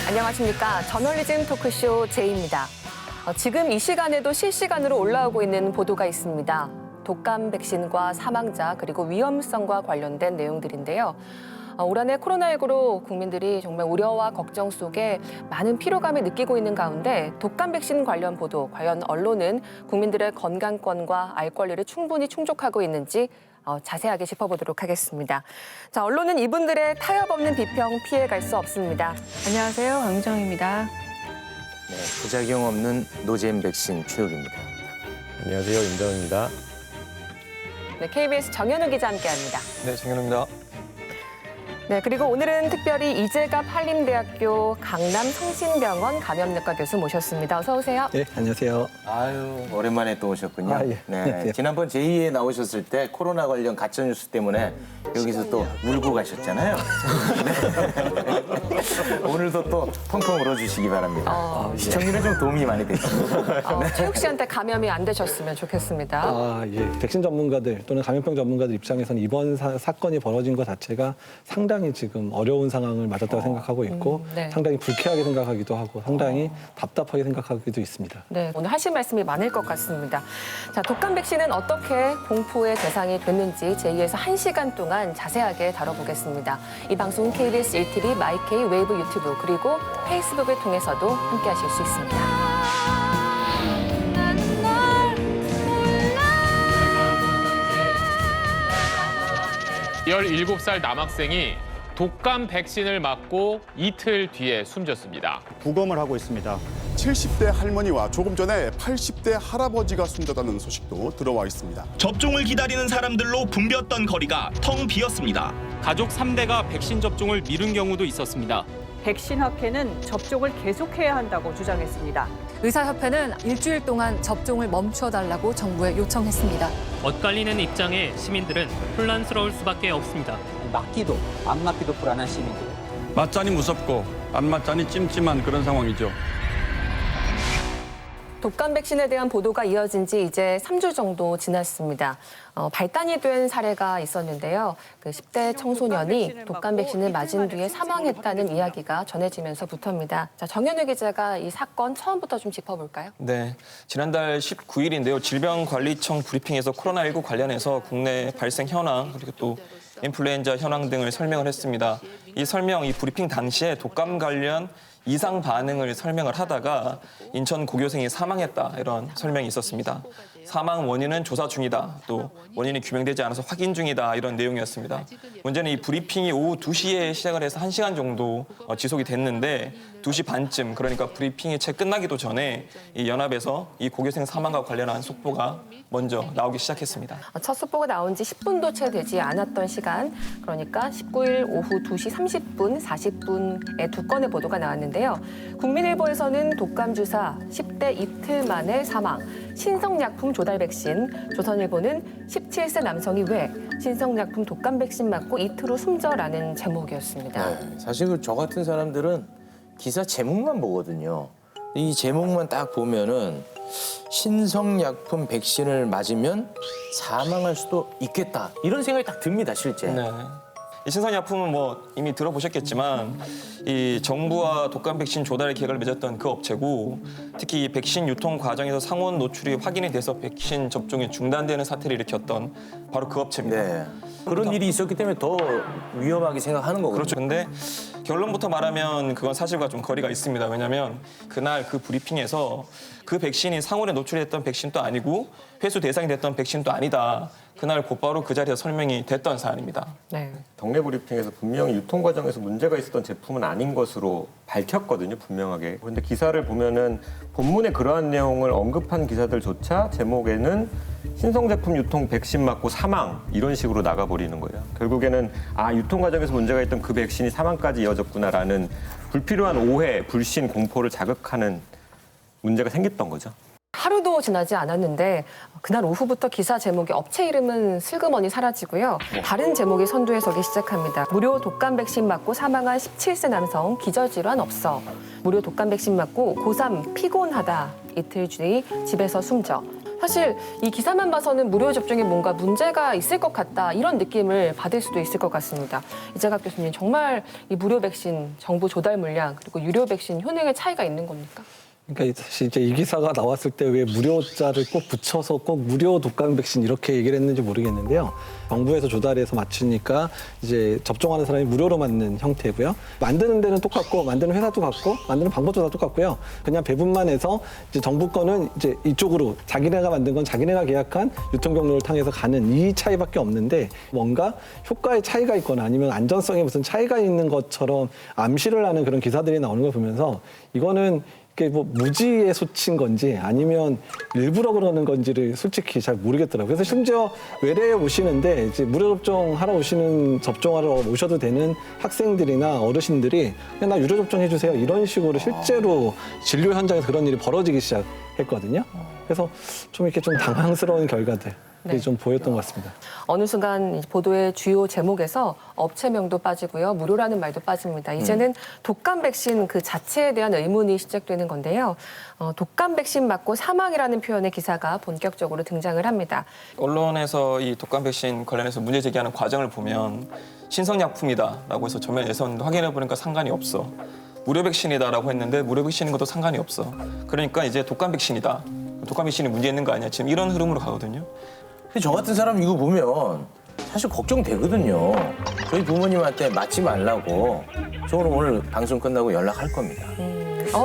안녕하십니까. 저널리즘 토크쇼 제이입니다. 지금 이 시간에도 실시간으로 올라오고 있는 보도가 있습니다. 독감 백신과 사망자 그리고 위험성과 관련된 내용들인데요. 올 한해 코로나19로 국민들이 정말 우려와 걱정 속에 많은 피로감을 느끼고 있는 가운데 독감 백신 관련 보도, 과연 언론은 국민들의 건강권과 알 권리를 충분히 충족하고 있는지 자세하게 짚어보도록 하겠습니다. 자, 언론은 이분들의 타협 없는 비평 피해갈 수 없습니다. 안녕하세요, 강정입니다. 네, 부작용 없는 노잼 백신 최욱입니다. 안녕하세요, 임정입니다. 네, KBS 정현우 기자 함께합니다. 네, 정현우입니다. 네, 그리고 오늘은 특별히 이재갑 한림대학교 강남성심병원 감염내과 교수 모셨습니다. 어서 오세요. 네, 안녕하세요. 아유, 오랜만에 또 오셨군요. 아, 예. 네, 안녕하세요. 지난번 제2에 나오셨을 때 코로나 관련 가짜뉴스 때문에 여기서 또 울고 가셨잖아요. 네. 오늘도 또 펑펑 울어주시기 바랍니다. 시청률에 좀 도움이 많이 됐습니다. 최욱 씨한테 감염이 안 되셨으면 좋겠습니다. 예. 백신 전문가들 또는 감염병 전문가들 입장에서는 이번 사건이 벌어진 것 자체가 상당히 지금 어려운 상황을 맞았다고 생각하고 있고 네. 상당히 불쾌하게 생각하기도 하고 상당히 답답하게 생각하기도 있습니다. 네, 오늘 하실 말씀이 많을 것 같습니다. 자, 독감 백신은 어떻게 공포의 대상이 됐는지 제2에서 1시간 동안 자세하게 다뤄보겠습니다. 이 방송은 KBS 1TV, 마이케이, 웨이브 유튜브 그리고 페이스북을 통해서도 함께하실 수 있습니다. 17살 남학생이 독감 백신을 맞고 이틀 뒤에 숨졌습니다. 부검을 하고 있습니다. 70대 할머니와 조금 전에 80대 할아버지가 숨졌다는 소식도 들어와 있습니다. 접종을 기다리는 사람들로 붐볐던 거리가 텅 비었습니다. 가족 3대가 백신 접종을 미룬 경우도 있었습니다. 백신학회는 접종을 계속해야 한다고 주장했습니다. 의사협회는 일주일 동안 접종을 멈춰달라고 정부에 요청했습니다. 엇갈리는 입장에 시민들은 혼란스러울 수밖에 없습니다. 맞기도 안 맞기도 불안한 시민들. 맞자니 무섭고 안 맞자니 찜찜한 그런 상황이죠. 독감 백신에 대한 보도가 이어진 지 이제 3주 정도 지났습니다. 발단이 된 사례가 있었는데요. 그 10대 청소년이 독감 백신을 맞은 뒤에 사망했다는 이야기가 전해지면서부터입니다. 자, 정현우 기자가 이 사건 처음부터 좀 짚어볼까요? 네, 지난달 19일인데요. 질병관리청 브리핑에서 코로나19 관련해서 국내 발생 현황 그리고 또 인플루엔자 현황 등을 설명을 했습니다. 이 브리핑 당시에 독감 관련 이상 반응을 설명을 하다가 인천 고교생이 사망했다 이런 설명이 있었습니다. 사망 원인은 조사 중이다. 또 원인이 규명되지 않아서 확인 중이다 이런 내용이었습니다. 문제는 이 브리핑이 오후 2시에 시작을 해서 1시간 정도 지속이 됐는데 2시 반쯤 그러니까 브리핑이 채 끝나기도 전에 이 연합에서 이 고교생 사망과 관련한 속보가 먼저 나오기 시작했습니다. 첫 속보가 나온 지 10분도 채 되지 않았던 시간, 그러니까 19일 오후 2시 30분, 40분에 두 건의 보도가 나왔는데요. 국민일보에서는 독감 주사 10대 이틀 만에 사망, 신성약품 조달 백신, 조선일보는 17세 남성이 왜 신성약품 독감 백신 맞고 이틀 후 숨져라는 제목이었습니다. 네, 사실 저 같은 사람들은 기사 제목만 보거든요. 이 제목만 딱 보면은 신성약품 백신을 맞으면 사망할 수도 있겠다. 이런 생각이 딱 듭니다, 실제. 네. 이 신성약품은 이미 들어보셨겠지만 이 정부와 독감 백신 조달 계약을 맺었던 그 업체고 특히 이 백신 유통 과정에서 상온 노출이 확인이 돼서 백신 접종이 중단되는 사태를 일으켰던 바로 그 업체입니다. 네. 그런 일이 있었기 때문에 더 위험하게 생각하는 거거든요. 그렇죠. 근데 결론부터 말하면 그건 사실과 좀 거리가 있습니다. 왜냐하면 그날 그 브리핑에서 그 백신이 상온에 노출됐던 백신도 아니고 회수 대상이 됐던 백신도 아니다. 그날 곧바로 그 자리에서 설명이 됐던 사안입니다. 네. 동네 브리핑에서 분명히 유통 과정에서 문제가 있었던 제품은 아닌 것으로 밝혔거든요, 분명하게. 그런데 기사를 보면은 본문에 그러한 내용을 언급한 기사들조차 제목에는 신성제품 유통 백신 맞고 사망 이런 식으로 나가버리는 거예요. 결국에는 유통 과정에서 문제가 있던 그 백신이 사망까지 이어졌구나라는 불필요한 오해, 불신, 공포를 자극하는 문제가 생겼던 거죠. 하루도 지나지 않았는데 그날 오후부터 기사 제목의 업체 이름은 슬그머니 사라지고요. 다른 제목이 선두에 서기 시작합니다. 무료 독감 백신 맞고 사망한 17세 남성 기저질환 없어. 무료 독감 백신 맞고 고3 피곤하다. 이틀 뒤 집에서 숨져. 사실 이 기사만 봐서는 무료 접종에 뭔가 문제가 있을 것 같다 이런 느낌을 받을 수도 있을 것 같습니다. 이재갑 교수님, 정말 이 무료 백신 정부 조달 물량 그리고 유료 백신 효능의 차이가 있는 겁니까? 그러니까 사실 이제 이 기사가 나왔을 때 왜 무료자를 꼭 붙여서 꼭 무료 독감 백신 이렇게 얘기를 했는지 모르겠는데요. 정부에서 조달해서 맞추니까 이제 접종하는 사람이 무료로 맞는 형태고요. 만드는 데는 똑같고 만드는 회사도 같고 만드는 방법도 다 똑같고요. 그냥 배분만 해서 이제 정부 거는 이제 이쪽으로 자기네가 만든 건 자기네가 계약한 유통 경로를 통해서 가는 이 차이밖에 없는데 뭔가 효과에 차이가 있거나 아니면 안전성에 무슨 차이가 있는 것처럼 암시를 하는 그런 기사들이 나오는 걸 보면서 이거는 이게 뭐 무지의 소치인 건지 아니면 일부러 그러는 건지를 솔직히 잘 모르겠더라고요. 그래서 심지어 외래에 오시는데 이제 무료 접종하러 오시는 접종하러 오셔도 되는 학생들이나 어르신들이 그냥 나 유료 접종해 주세요 이런 식으로 실제로 진료 현장에서 그런 일이 벌어지기 시작했거든요. 그래서 좀 이렇게 좀 당황스러운 결과들. 네. 좀 보였던 것 같습니다. 어느 순간 보도의 주요 제목에서 업체명도 빠지고요. 무료라는 말도 빠집니다. 이제는 독감 백신 그 자체에 대한 의문이 시작되는 건데요. 독감 백신 맞고 사망이라는 표현의 기사가 본격적으로 등장을 합니다. 언론에서 이 독감 백신 관련해서 문제 제기하는 과정을 보면 신성약품이다라고 해서 전면 예선 확인해 보니까 상관이 없어. 무료 백신이다라고 했는데 무료 백신인 것도 상관이 없어. 그러니까 이제 독감 백신이다. 독감 백신이 문제 있는 거 아니야. 지금 이런 흐름으로 가거든요. 근데 저 같은 사람 이거 보면 사실 걱정되거든요. 저희 부모님한테 맞지 말라고 저는 오늘 방송 끝나고 연락할 겁니다.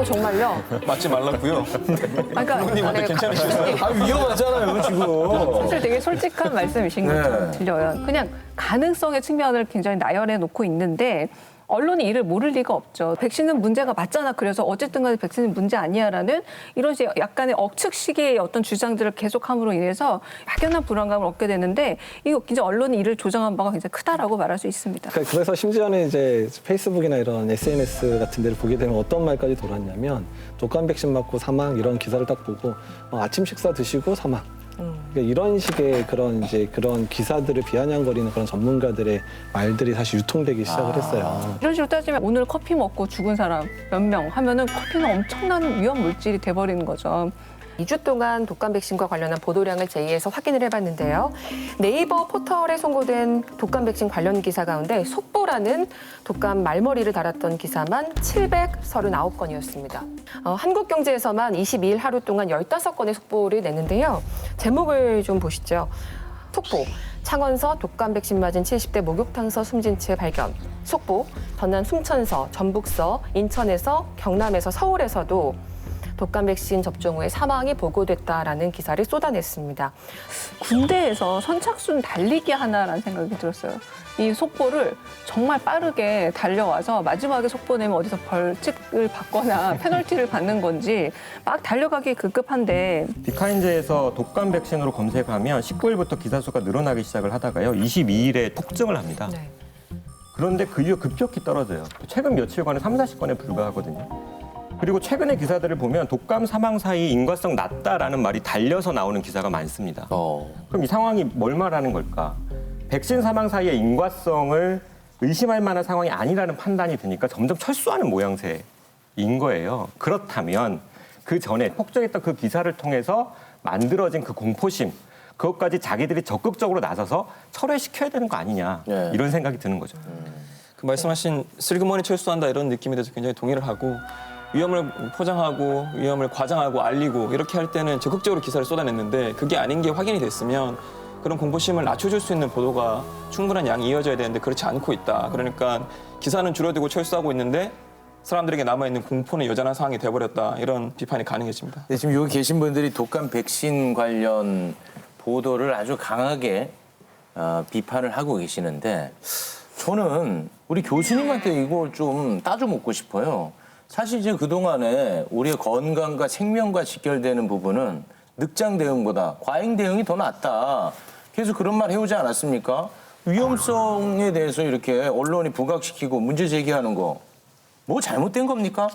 정말요? 맞지 말라고요. 그러니까 부모님한테 괜찮으시겠어요? 위험하잖아요, 지금. 사실 되게 솔직한 말씀이신 것처럼 들려요. 그냥 가능성의 측면을 굉장히 나열해 놓고 있는데 언론이 이를 모를 리가 없죠. 백신은 문제가 맞잖아. 그래서 어쨌든 간에 백신은 문제 아니야라는 이런 약간의 억측식의 어떤 주장들을 계속함으로 인해서 막연한 불안감을 얻게 되는데 이거 진짜 언론이 이를 조장한 바가 굉장히 크다라고 말할 수 있습니다. 그래서 심지어는 이제 페이스북이나 이런 SNS 같은 데를 보게 되면 어떤 말까지 돌았냐면 독감 백신 맞고 사망 이런 기사를 딱 보고 아침 식사 드시고 사망. 그러니까 이런 식의 그런 기사들을 비아냥거리는 그런 전문가들의 말들이 사실 유통되기 시작을 했어요. 이런 식으로 따지면 오늘 커피 먹고 죽은 사람 몇 명 하면은 커피는 엄청난 위험 물질이 돼버리는 거죠. 2주 동안 독감 백신과 관련한 보도량을 제2에서 확인을 해봤는데요. 네이버 포털에 송고된 독감 백신 관련 기사 가운데 속보라는 독감 말머리를 달았던 기사만 739건이었습니다. 한국경제에서만 22일 하루 동안 15건의 속보를 냈는데요. 제목을 좀 보시죠. 속보, 창원서 독감 백신 맞은 70대 목욕탕서 숨진 채 발견. 속보, 전남 순천서, 전북서, 인천에서, 경남에서, 서울에서도 독감 백신 접종 후에 사망이 보고됐다라는 기사를 쏟아냈습니다. 군대에서 선착순 달리기 하나라는 생각이 들었어요. 이 속보를 정말 빠르게 달려와서 마지막에 속보 내면 어디서 벌칙을 받거나 페널티를 받는 건지 막 달려가기 급급한데 비카인즈에서 독감 백신으로 검색하면 19일부터 기사 수가 늘어나기 시작을 하다가요. 22일에 폭증을 합니다. 네. 그런데 그 이후 급격히 떨어져요. 최근 며칠간에 30-40건에 불과하거든요. 그리고 최근의 기사들을 보면 독감 사망 사이 인과성 낮다라는 말이 달려서 나오는 기사가 많습니다. 그럼 이 상황이 뭘 말하는 걸까? 백신 사망 사이의 인과성을 의심할 만한 상황이 아니라는 판단이 드니까 점점 철수하는 모양새인 거예요. 그렇다면 그 전에 폭증했던 그 기사를 통해서 만들어진 그 공포심, 그것까지 자기들이 적극적으로 나서서 철회시켜야 되는 거 아니냐 이런 생각이 드는 거죠. 그 말씀하신 슬그머니 철수한다 이런 느낌에 대해서 굉장히 동의를 하고 위험을 포장하고 위험을 과장하고 알리고 이렇게 할 때는 적극적으로 기사를 쏟아냈는데 그게 아닌 게 확인이 됐으면 그런 공포심을 낮춰줄 수 있는 보도가 충분한 양이 이어져야 되는데 그렇지 않고 있다. 그러니까 기사는 줄어들고 철수하고 있는데 사람들에게 남아있는 공포는 여전한 상황이 돼버렸다. 이런 비판이 가능해집니다. 네, 지금 여기 계신 분들이 독감 백신 관련 보도를 아주 강하게 비판을 하고 계시는데 저는 우리 교수님한테 이걸 좀 따져 묻고 싶어요. 사실 이제 그동안에 우리의 건강과 생명과 직결되는 부분은 늑장 대응보다 과잉 대응이 더 낫다. 계속 그런 말 해오지 않았습니까? 위험성에 대해서 이렇게 언론이 부각시키고 문제 제기하는 거 뭐 잘못된 겁니까?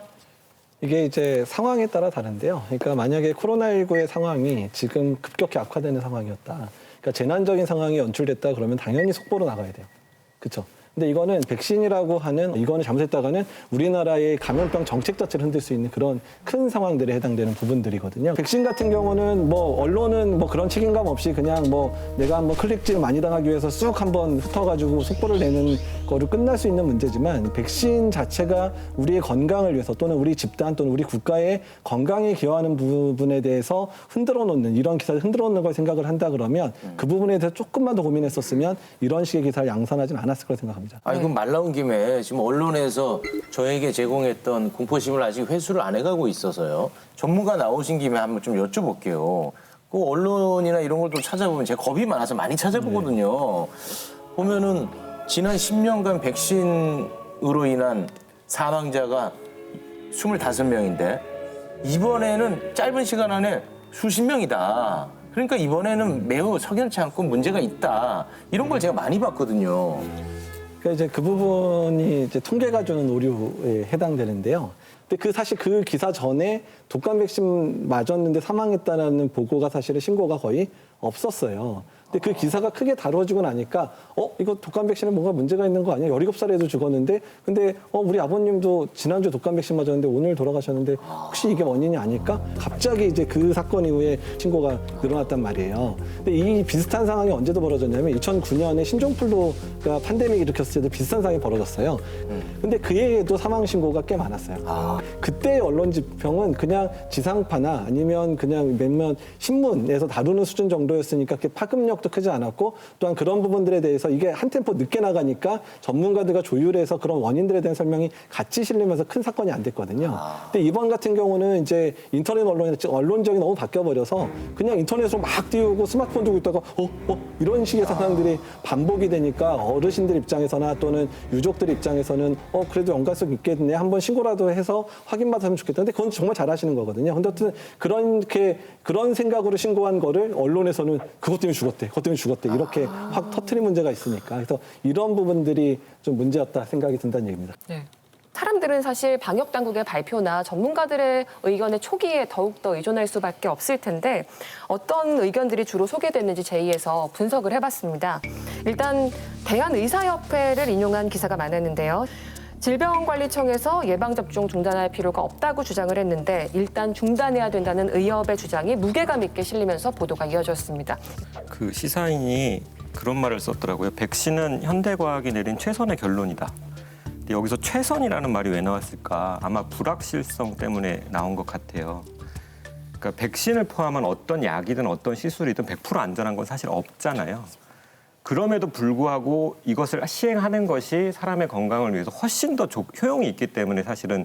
이게 이제 상황에 따라 다른데요. 그러니까 만약에 코로나19의 상황이 지금 급격히 악화되는 상황이었다. 그러니까 재난적인 상황이 연출됐다 그러면 당연히 속보로 나가야 돼요. 그렇죠? 근데 이거는 백신이라고 하는 이거는 잘못했다가는 우리나라의 감염병 정책 자체를 흔들 수 있는 그런 큰 상황들에 해당되는 부분들이거든요. 백신 같은 경우는 뭐 언론은 뭐 그런 책임감 없이 그냥 뭐 내가 한번 클릭질 많이 당하기 위해서 쑥 한번 훑어가지고 속보를 내는 거로 끝날 수 있는 문제지만 백신 자체가 우리의 건강을 위해서 또는 우리 집단 또는 우리 국가의 건강에 기여하는 부분에 대해서 흔들어 놓는 이런 기사를 흔들어 놓는 걸 생각을 한다 그러면 그 부분에 대해서 조금만 더 고민했었으면 이런 식의 기사를 양산하진 않았을 거라 생각합니다. 아니, 그럼 말 나온 김에 지금 언론에서 저에게 제공했던 공포심을 아직 회수를 안 해가고 있어서요. 전문가 나오신 김에 한번 좀 여쭤볼게요. 그 언론이나 이런 걸 또 찾아보면 제가 겁이 많아서 많이 찾아보거든요. 보면은 지난 10년간 백신으로 인한 사망자가 25명인데 이번에는 짧은 시간 안에 수십 명이다. 그러니까 이번에는 매우 석연치 않고 문제가 있다. 이런 걸 제가 많이 봤거든요. 그러니까 이제 그 부분이 이제 통계가 주는 오류에 해당되는데요. 근데 사실 그 기사 전에 독감 백신 맞았는데 사망했다는 보고가 사실은 신고가 거의 없었어요. 근데 그 기사가 크게 다뤄지고 나니까 이거 독감 백신에 뭔가 문제가 있는 거 아니야? 17살에도 죽었는데 근데 우리 아버님도 지난주에 독감 백신 맞았는데 오늘 돌아가셨는데 혹시 이게 원인이 아닐까? 갑자기 이제 그 사건 이후에 신고가 늘어났단 말이에요. 근데 이 비슷한 상황이 언제도 벌어졌냐면 2009년에 신종플루가 팬데믹 일으켰을 때도 비슷한 상황이 벌어졌어요. 근데 그 해에도 사망 신고가 꽤 많았어요. 그때 언론 지평은 그냥 지상파나 아니면 그냥 몇몇 신문에서 다루는 수준 정도였으니까 그렇게 파급력도 크지 않았고 또한 그런 부분들에 대해서 이게 한 템포 늦게 나가니까 전문가들과 조율해서 그런 원인들에 대한 설명이 같이 실리면서 큰 사건이 안 됐거든요. 근데 이번 같은 경우는 이제 인터넷 언론적이 너무 바뀌어버려서 그냥 인터넷으로 막 띄우고 스마트폰 두고 있다가 이런 식의 상황들이 반복이 되니까 어르신들 입장에서나 또는 유족들 입장에서는 그래도 연관성 있겠네 한번 신고라도 해서 확인받았으면 좋겠다. 근데 그건 정말 잘하시는 거거든요. 근데 어쨌든 그런 생각으로 신고한 거를 언론에서는 그것 때문에 죽었대, 그것 때문에 죽었대 이렇게 확 터트린 문제가 있으니까 그래서 이런 부분들이 좀 문제였다 생각이 든다는 얘기입니다. 네. 사람들은 사실 방역 당국의 발표나 전문가들의 의견에 초기에 더욱더 의존할 수밖에 없을 텐데 어떤 의견들이 주로 소개됐는지 제이에서 분석을 해봤습니다. 일단 대한의사협회를 인용한 기사가 많았는데요. 질병관리청에서 예방접종 중단할 필요가 없다고 주장을 했는데 일단 중단해야 된다는 의협의 주장이 무게감 있게 실리면서 보도가 이어졌습니다. 그 시사인이 그런 말을 썼더라고요. 백신은 현대과학이 내린 최선의 결론이다. 근데 여기서 최선이라는 말이 왜 나왔을까? 아마 불확실성 때문에 나온 것 같아요. 그러니까 백신을 포함한 어떤 약이든 어떤 시술이든 100% 안전한 건 사실 없잖아요. 그럼에도 불구하고 이것을 시행하는 것이 사람의 건강을 위해서 훨씬 더 효용이 있기 때문에 사실은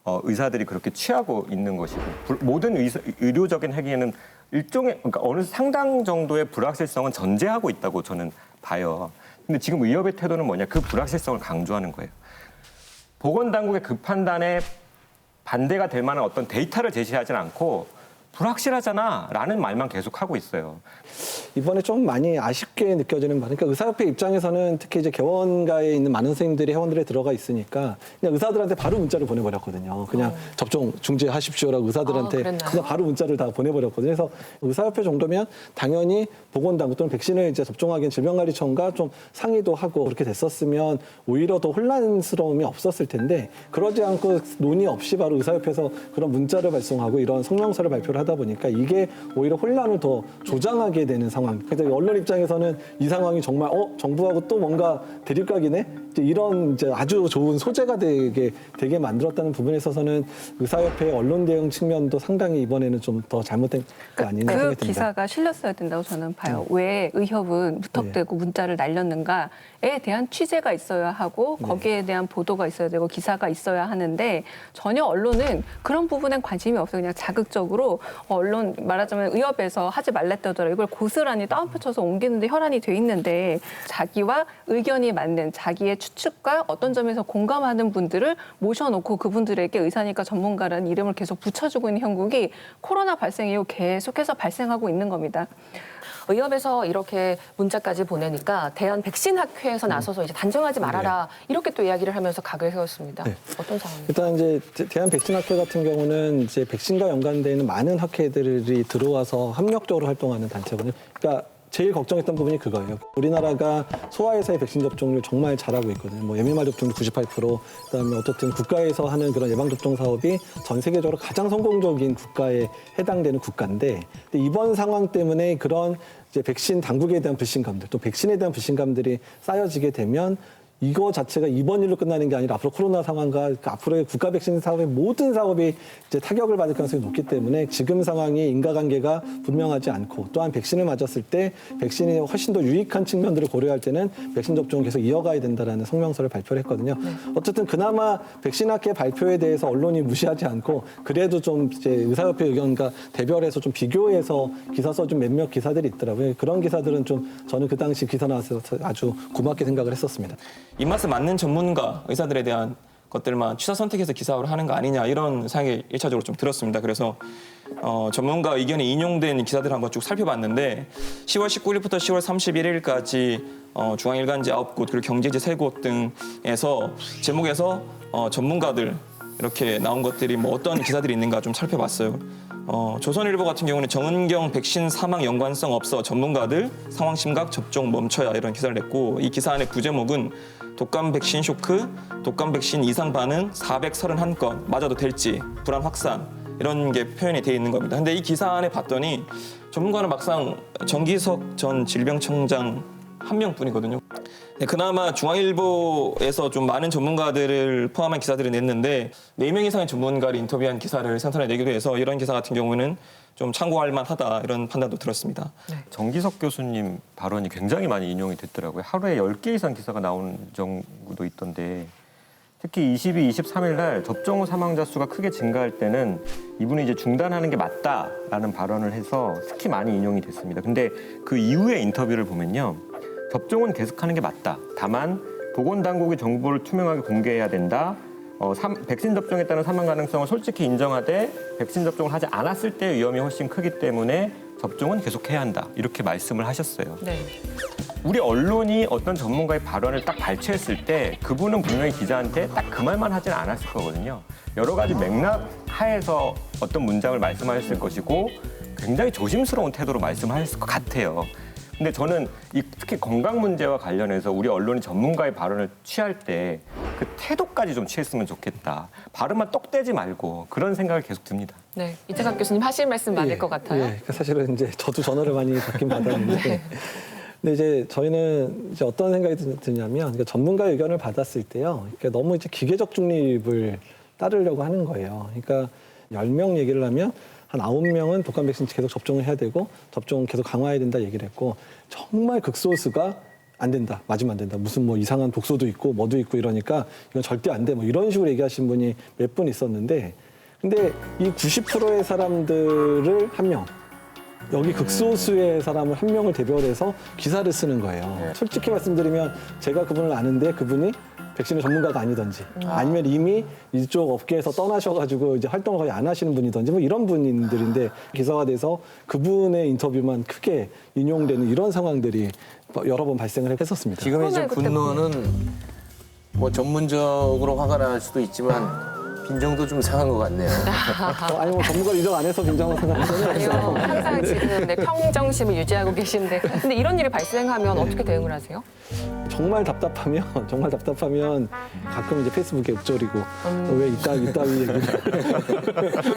의사들이 그렇게 취하고 있는 것이고 모든 의료적인 행위에는 그러니까 어느 상당 정도의 불확실성은 전제하고 있다고 저는 봐요. 근데 지금 의협의 태도는 뭐냐? 그 불확실성을 강조하는 거예요. 보건당국의 그 판단에 반대가 될 만한 어떤 데이터를 제시하지는 않고 불확실하잖아 라는 말만 계속하고 있어요. 이번에 좀 많이 아쉽게 느껴지는 말. 그러니까 의사협회 입장에서는 특히 이제 개원가에 있는 많은 선생님들이 회원들에 들어가 있으니까 그냥 의사들한테 바로 문자를 보내버렸거든요. 그냥 접종 중지하십시오라고 의사들한테 그냥 바로 문자를 다 보내버렸거든요. 그래서 의사협회 정도면 당연히 보건당국 또는 백신을 이제 접종하기엔 질병관리청과 좀 상의도 하고 그렇게 됐었으면 오히려 더 혼란스러움이 없었을 텐데 그러지 않고 논의 없이 바로 의사협회에서 그런 문자를 발송하고 이런 성명서를 발표를 하다 보니까 이게 오히려 혼란을 더 조장하게 되는 상황. 그래서 언론 입장에서는 이 상황이 정말 정부하고 또 뭔가 대립각이네. 이런 이제 아주 좋은 소재가 되게 만들었다는 부분에 있어서는 의사협회의 언론 대응 측면도 상당히 이번에는 좀 더 잘못된 거 아니냐 생각이 듭니다. 그 기사가 실렸어야 된다고 저는 봐요. 왜 의협은 무턱대고 문자를 날렸는가에 대한 취재가 있어야 하고 거기에 대한 보도가 있어야 되고 기사가 있어야 하는데 전혀 언론은 그런 부분엔 관심이 없어요. 그냥 자극적으로 언론 말하자면 의협에서 하지 말랬다더라 이걸 고스란히 다운표쳐서 옮기는데 혈안이 돼 있는데 자기와 의견이 맞는 자기의 추측과 어떤 점에서 공감하는 분들을 모셔놓고 그분들에게 의사니까 전문가라는 이름을 계속 붙여주고 있는 형국이 코로나 발생 이후 계속해서 발생하고 있는 겁니다. 의협에서 이렇게 문자까지 보내니까 대한백신학회에서 나서서 이제 단정하지 말아라 이렇게 또 이야기를 하면서 각을 세웠습니다. 어떤 상황입니까? 일단 이제 대한백신학회 같은 경우는 이제 백신과 연관되어 있는 많은 학회들이 들어와서 협력적으로 활동하는 단체거든요. 그러니까 제일 걱정했던 부분이 그거예요. 우리나라가 소아에서의 백신 접종률 정말 잘하고 있거든요. 뭐 MMR 접종률 98%, 그다음에 어떻든 국가에서 하는 그런 예방 접종 사업이 전 세계적으로 가장 성공적인 국가에 해당되는 국가인데, 근데 이번 상황 때문에 그런 이제 백신 당국에 대한 불신감들, 또 백신에 대한 불신감들이 쌓여지게 되면 이거 자체가 이번 일로 끝나는 게 아니라 앞으로 코로나 상황과 앞으로의 국가 백신 사업의 모든 사업이 이제 타격을 받을 가능성이 높기 때문에 지금 상황이 인과관계가 분명하지 않고, 또한 백신을 맞았을 때 백신이 훨씬 더 유익한 측면들을 고려할 때는 백신 접종을 계속 이어가야 된다라는 성명서를 발표를 했거든요. 어쨌든 그나마 백신학회 발표에 대해서 언론이 무시하지 않고 그래도 좀 이제 의사협회 의견과 대별해서 좀 비교해서 기사 써준 몇몇 기사들이 있더라고요. 그런 기사들은 좀 저는 그 당시 기사 나왔을 때 아주 고맙게 생각을 했었습니다. 입맛에 맞는 전문가 의사들에 대한 것들만 취사 선택해서 기사화를 하는 거 아니냐 이런 생각이 1차적으로 좀 들었습니다. 그래서 전문가 의견이 인용된 기사들을 한번 쭉 살펴봤는데 10월 19일부터 10월 31일까지 중앙일간지 9곳 그리고 경제지 3곳 등에서 제목에서 전문가들 이렇게 나온 것들이 뭐 어떤 기사들이 있는가 좀 살펴봤어요. 조선일보 같은 경우는 정은경 백신 사망 연관성 없어 전문가들 상황 심각 접종 멈춰야 이런 기사를 냈고, 이 기사 안에 부제목은 독감 백신 쇼크, 독감 백신 이상 반응 431건, 맞아도 될지, 불안 확산 이런 게 표현이 돼 있는 겁니다. 근데 이 기사 안에 봤더니 전문가는 막상 정기석 전 질병청장 한 명뿐이거든요. 네, 그나마 중앙일보에서 좀 많은 전문가들을 포함한 기사들을 냈는데 4명 이상의 전문가를 인터뷰한 기사를 생산해내기도 해서 이런 기사 같은 경우는 좀 참고할 만하다 이런 판단도 들었습니다. 정기석 교수님 발언이 굉장히 많이 인용이 됐더라고요. 하루에 10개 이상 기사가 나오는 정도도 있던데, 특히 22, 23일 날 접종 후 사망자 수가 크게 증가할 때는 이분이 이제 중단하는 게 맞다라는 발언을 해서 특히 많이 인용이 됐습니다. 근데 그 이후의 인터뷰를 보면요. 접종은 계속하는 게 맞다. 다만 보건당국이 정보를 투명하게 공개해야 된다. 백신 접종에 따른 사망 가능성을 솔직히 인정하되 백신 접종을 하지 않았을 때의 위험이 훨씬 크기 때문에 접종은 계속해야 한다. 이렇게 말씀을 하셨어요. 네. 우리 언론이 어떤 전문가의 발언을 딱 발췌했을 때 그분은 분명히 기자한테 딱 그 말만 하지는 않았을 거거든요. 여러 가지 맥락 하에서 어떤 문장을 말씀하셨을 것이고 굉장히 조심스러운 태도로 말씀하셨을 것 같아요. 근데 저는 특히 건강 문제와 관련해서 우리 언론이 전문가의 발언을 취할 때 그 태도까지 좀 취했으면 좋겠다. 발음만 똑대지 말고 그런 생각을 계속 듭니다. 네, 이태석 교수님 하실 말씀 많을 것 같아요. 예, 사실은 이제 저도 전화를 많이 받긴 받았는데, 네. 근데 이제 저희는 이제 어떤 생각이 드냐면, 그러니까 전문가 의견을 받았을 때요, 그러니까 너무 이제 기계적 중립을 따르려고 하는 거예요. 그러니까 10명 얘기를 하면 한 9명은 독감 백신 계속 접종을 해야 되고 접종은 계속 강화해야 된다 얘기를 했고, 정말 극소수가 안 된다, 맞으면 안 된다, 무슨 뭐 이상한 독소도 있고 뭐도 있고 이러니까 이건 절대 안 돼, 뭐 이런 식으로 얘기하신 분이 몇 분 있었는데, 근데 이 90%의 사람들을 한 명, 여기 극소수의 사람을 한 명을 대별해서 기사를 쓰는 거예요. 솔직히 말씀드리면 제가 그분을 아는데 그분이 백신의 전문가가 아니든지, 아니면 이미 이쪽 업계에서 떠나셔가지고 이제 활동을 거의 안 하시는 분이든지 뭐 이런 분들인데, 기사화돼서 그분의 인터뷰만 크게 인용되는 이런 상황들이 여러 번 발생을 했었습니다. 지금 이제 분노는 뭐 전문적으로 화가 날 수도 있지만 빈정도 좀 상한 것 같네요. 아니 뭐 전문가 인정 안 해서 빈정을 생각하잖아요. 아니요, 항상 지금 평정심을 유지하고 계신데, 근데 이런 일이 발생하면 어떻게 대응을 하세요? 정말 답답하면 가끔 이제 페이스북에 읊조리고 왜 이따위 얘기를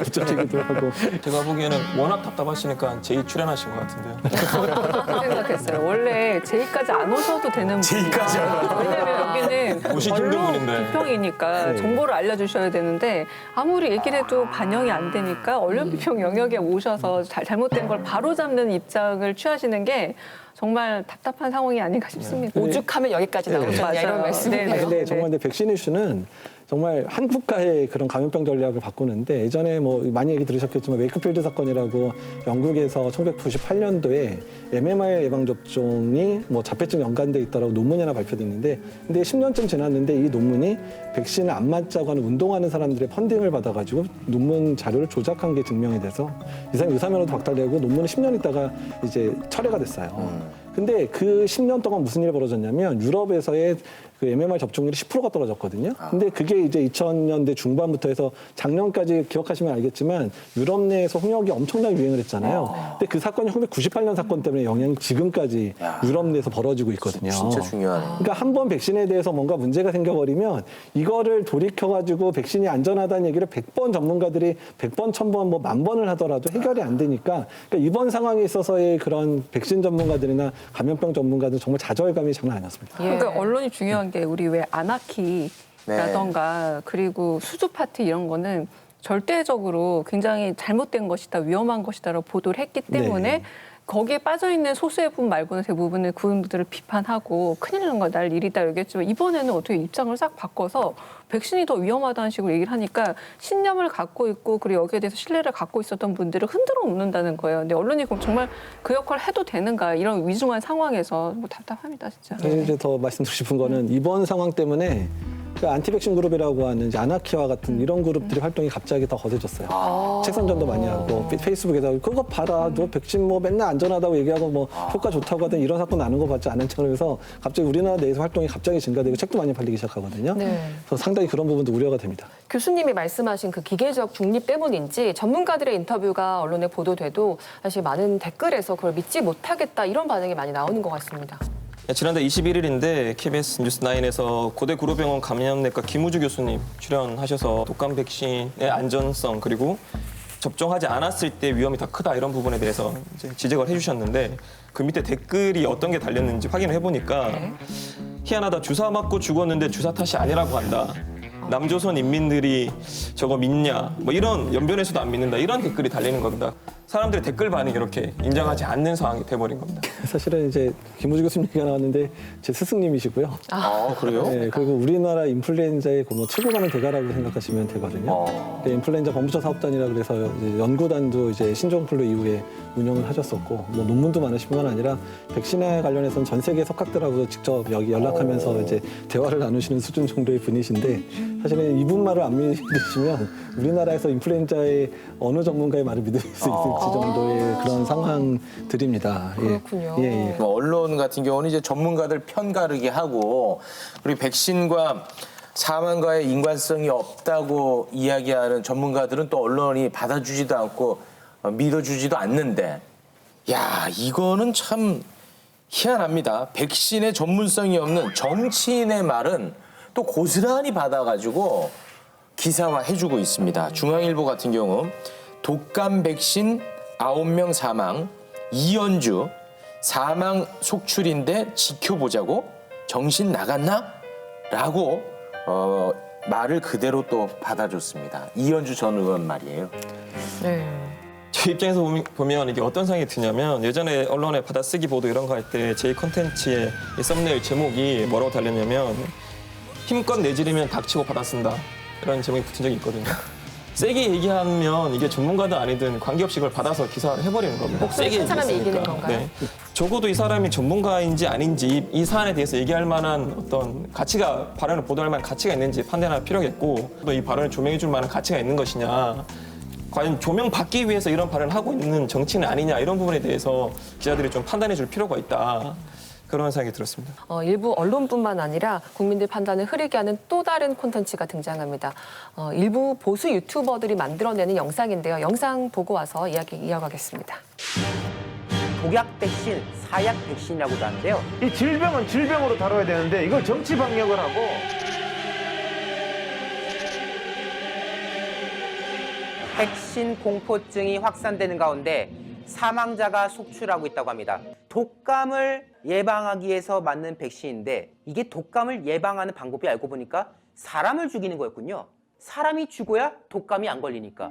읊조리기도 하고. 제가 보기에는 워낙 답답하시니까 제이 출연하신 것 같은데요. 그 생각했어요. 원래 제의까지 안 오셔도 되는 제의까지 안 분이에요. 왜냐면 여기는 오시기 힘든 언론 분인데. 비평이니까 정보를 알려주셔야 되는데 아무리 얘기를 해도 반영이 안 되니까 언론 비평 영역에 오셔서 잘못된 걸 바로 잡는 입장을 취하시는 게 정말 답답한 상황이 아닌가 싶습니다. 오죽하면 여기까지 나오셨냐 맞아요. 이런 말씀이네요. 근데 정말 근데 백신 이슈는 정말 한 국가의 그런 감염병 전략을 바꾸는데, 예전에 뭐 많이 얘기 들으셨겠지만 웨이크필드 사건이라고 영국에서 1998년도에 MMR 예방 접종이 뭐 자폐증 연관돼 있다라고 논문이 하나 발표됐는데, 근데 10년쯤 지났는데 이 논문이 백신을 안 맞자고 하는 운동하는 사람들의 펀딩을 받아가지고 논문 자료를 조작한 게 증명이 돼서 이 사람이 의사면허도 박탈되고 논문은 10년 있다가 이제 철회가 됐어요. 근데 그 10년 동안 무슨 일이 벌어졌냐면 유럽에서의 그 MMR 접종률이 10%가 떨어졌거든요. 근데 그게 이제 2000년대 중반부터 해서 작년까지 기억하시면 알겠지만 유럽 내에서 홍역이 엄청나게 유행을 했잖아요. 근데 그 사건이 1998년 사건 때문에 영향이 지금까지 유럽 내에서 벌어지고 있거든요. 진짜 중요하네. 그러니까 한 번 백신에 대해서 뭔가 문제가 생겨버리면 이거를 돌이켜가지고 백신이 안전하다는 얘기를 100번 전문가들이 100번, 1000번, 뭐 10,000번을 하더라도 해결이 안 되니까 그러니까 이번 상황에 있어서의 그런 백신 전문가들이나 감염병 전문가들 정말 좌절감이 장난 아니었습니다. 그러니까 언론이 중요한 게 우리 왜 아나키라던가 그리고 수주 파티 이런 거는 절대적으로 굉장히 잘못된 것이다, 위험한 것이다라고 보도를 했기 때문에 거기에 빠져있는 소수의 분 말고는 대부분의 그분들을 비판하고 큰일 날 일이다 얘기했지만 이번에는 어떻게 입장을 싹 바꿔서 백신이 더 위험하다는 식으로 얘기를 하니까 신념을 갖고 있고 그리고 여기에 대해서 신뢰를 갖고 있었던 분들을 흔들어 놓는다는 거예요. 근데 언론이 그럼 정말 그 역할을 해도 되는가 이런 위중한 상황에서 뭐 답답합니다 진짜. 이제 더 말씀드리고 싶은 거는 이번 상황 때문에 그 안티백신 그룹이라고 하는 이제 아나키와 같은 이런 그룹들의 활동이 갑자기 더 거세졌어요. 책 선전도 많이 하고 페이스북에다 그거 봐라, 너 백신 뭐 맨날 안전하다고 얘기하고 뭐 효과 좋다고 하던 이런 사건 나는 거 받지 않은 척을 해서 갑자기 우리나라 내에서 활동이 갑자기 증가되고 책도 많이 팔리기 시작하거든요. 그래서 상당히 그런 부분도 우려가 됩니다. 교수님이 말씀하신 그 기계적 중립 때문인지 전문가들의 인터뷰가 언론에 보도돼도 사실 많은 댓글에서 그걸 믿지 못하겠다 이런 반응이 많이 나오는 것 같습니다. 지난달 21일인데 KBS 뉴스9에서 고대 구로병원 감염내과 김우주 교수님 출연하셔서 독감 백신의 안전성 그리고 접종하지 않았을 때 위험이 더 크다 이런 부분에 대해서 이제 지적을 해주셨는데 그 밑에 댓글이 어떤 게 달렸는지 확인을 해보니까 희한하다, 주사 맞고 죽었는데 주사 탓이 아니라고 한다. 남조선 인민들이 저거 믿냐? 뭐 이런 연변에서도 안 믿는다. 이런 댓글이 달리는 겁니다. 사람들의 댓글 반응이 이렇게 인정하지 않는 상황이 돼버린 겁니다. 사실은 이제 김우주 교수님 얘기가 나왔는데 제 스승님이시고요. 아, 그래요? 네, 그리고 우리나라 인플루엔자의 뭐 치고 가는 대가라고 생각하시면 되거든요. 그러니까 인플루엔자 본부처 사업단이라 그래서 이제 연구단도 이제 신종플루 이후에 운영을 하셨었고 뭐 논문도 많으신 건 아니라 백신에 관련해서는 전 세계 석학들하고 직접 여기 연락하면서 이제 대화를 나누시는 수준 정도의 분이신데 사실은 이분 말을 안 믿으시면 우리나라에서 인플루엔자의 어느 전문가의 말을 믿을 수 있을지 정도의 그런 상황들입니다. 그렇군요. 예. 뭐 언론 같은 경우는 이제 전문가들 편가르기 하고 그리고 백신과 사망과의 인관성이 없다고 이야기하는 전문가들은 또 언론이 받아주지도 않고 믿어주지도 않는데 야 이거는 참 희한합니다. 백신의 전문성이 없는 정치인의 말은 또 고스란히 받아가지고 기사화해주고 있습니다. 중앙일보 같은 경우 독감 백신 9명 사망, 이연주 사망 속출인데 지켜보자고? 정신 나갔나? 라고 말을 그대로 또 받아줬습니다. 이연주 전 의원 말이에요. 제 입장에서 보면 이게 어떤 생각이 드냐면 예전에 언론에 받아쓰기 보도 이런 거 할 때 제 컨텐츠의 썸네일 제목이 뭐라고 달렸냐면 힘껏 내지르면 닥치고 받아쓴다 이런 제목이 붙은 적이 있거든요. 세게 얘기하면 이게 전문가든 아니든 관계없이 그걸 받아서 기사를 해버리는 겁니다. 목소리 큰 사람이 이기는 건가요? 네. 적어도 이 사람이 전문가인지 아닌지 이 사안에 대해서 얘기할 만한 어떤 가치가 발언을 보도할 만한 가치가 있는지 판단할 필요겠고 또 이 발언을 조명해 줄 만한 가치가 있는 것이냐 과연 조명받기 위해서 이런 발언을 하고 있는 정치는 아니냐 이런 부분에 대해서 기자들이 좀 판단해 줄 필요가 있다. 그런 생각이 들었습니다. 일부 언론뿐만 아니라 국민들 판단을 흐리게 하는 또 다른 콘텐츠가 등장합니다. 일부 보수 유튜버들이 만들어내는 영상인데요. 영상 보고 와서 이야기 이어가겠습니다. 독약 백신, 사약 백신이라고도 하는데요. 이 질병은 질병으로 다뤄야 되는데 이걸 정치 방역을 하고 백신 공포증이 확산되는 가운데 사망자가 속출하고 있다고 합니다. 독감을 예방하기 위해서 맞는 백신인데 이게 독감을 예방하는 방법이 알고 보니까 사람을 죽이는 거였군요. 사람이 죽어야 독감이 안 걸리니까.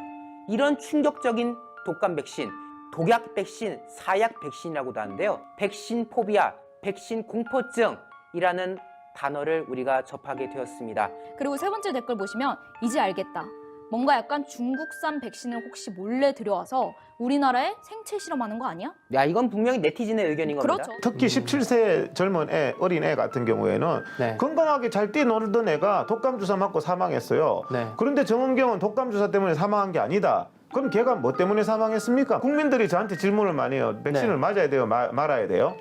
이런 충격적인 독감 백신, 독약 백신, 사약 백신이라고도 하는데요. 백신 포비아, 백신 공포증이라는 단어를 우리가 접하게 되었습니다. 그리고 세 번째 댓글 보시면 이제 알겠다. 뭔가 약간 중국산 백신을 혹시 몰래 들여와서 우리나라에 생체 실험하는 거 아니야? 야, 이건 분명히 네티즌의 의견인 겁니다. 그렇죠. 특히 17세 젊은 어린 애 같은 경우에는 건강하게 잘 뛰놀던 애가 독감 주사 맞고 사망했어요. 그런데 정은경은 독감 주사 때문에 사망한 게 아니다. 그럼 걔가 뭐 때문에 사망했습니까? 국민들이 저한테 질문을 많이 해요. 백신을 맞아야 돼요? 말아야 돼요?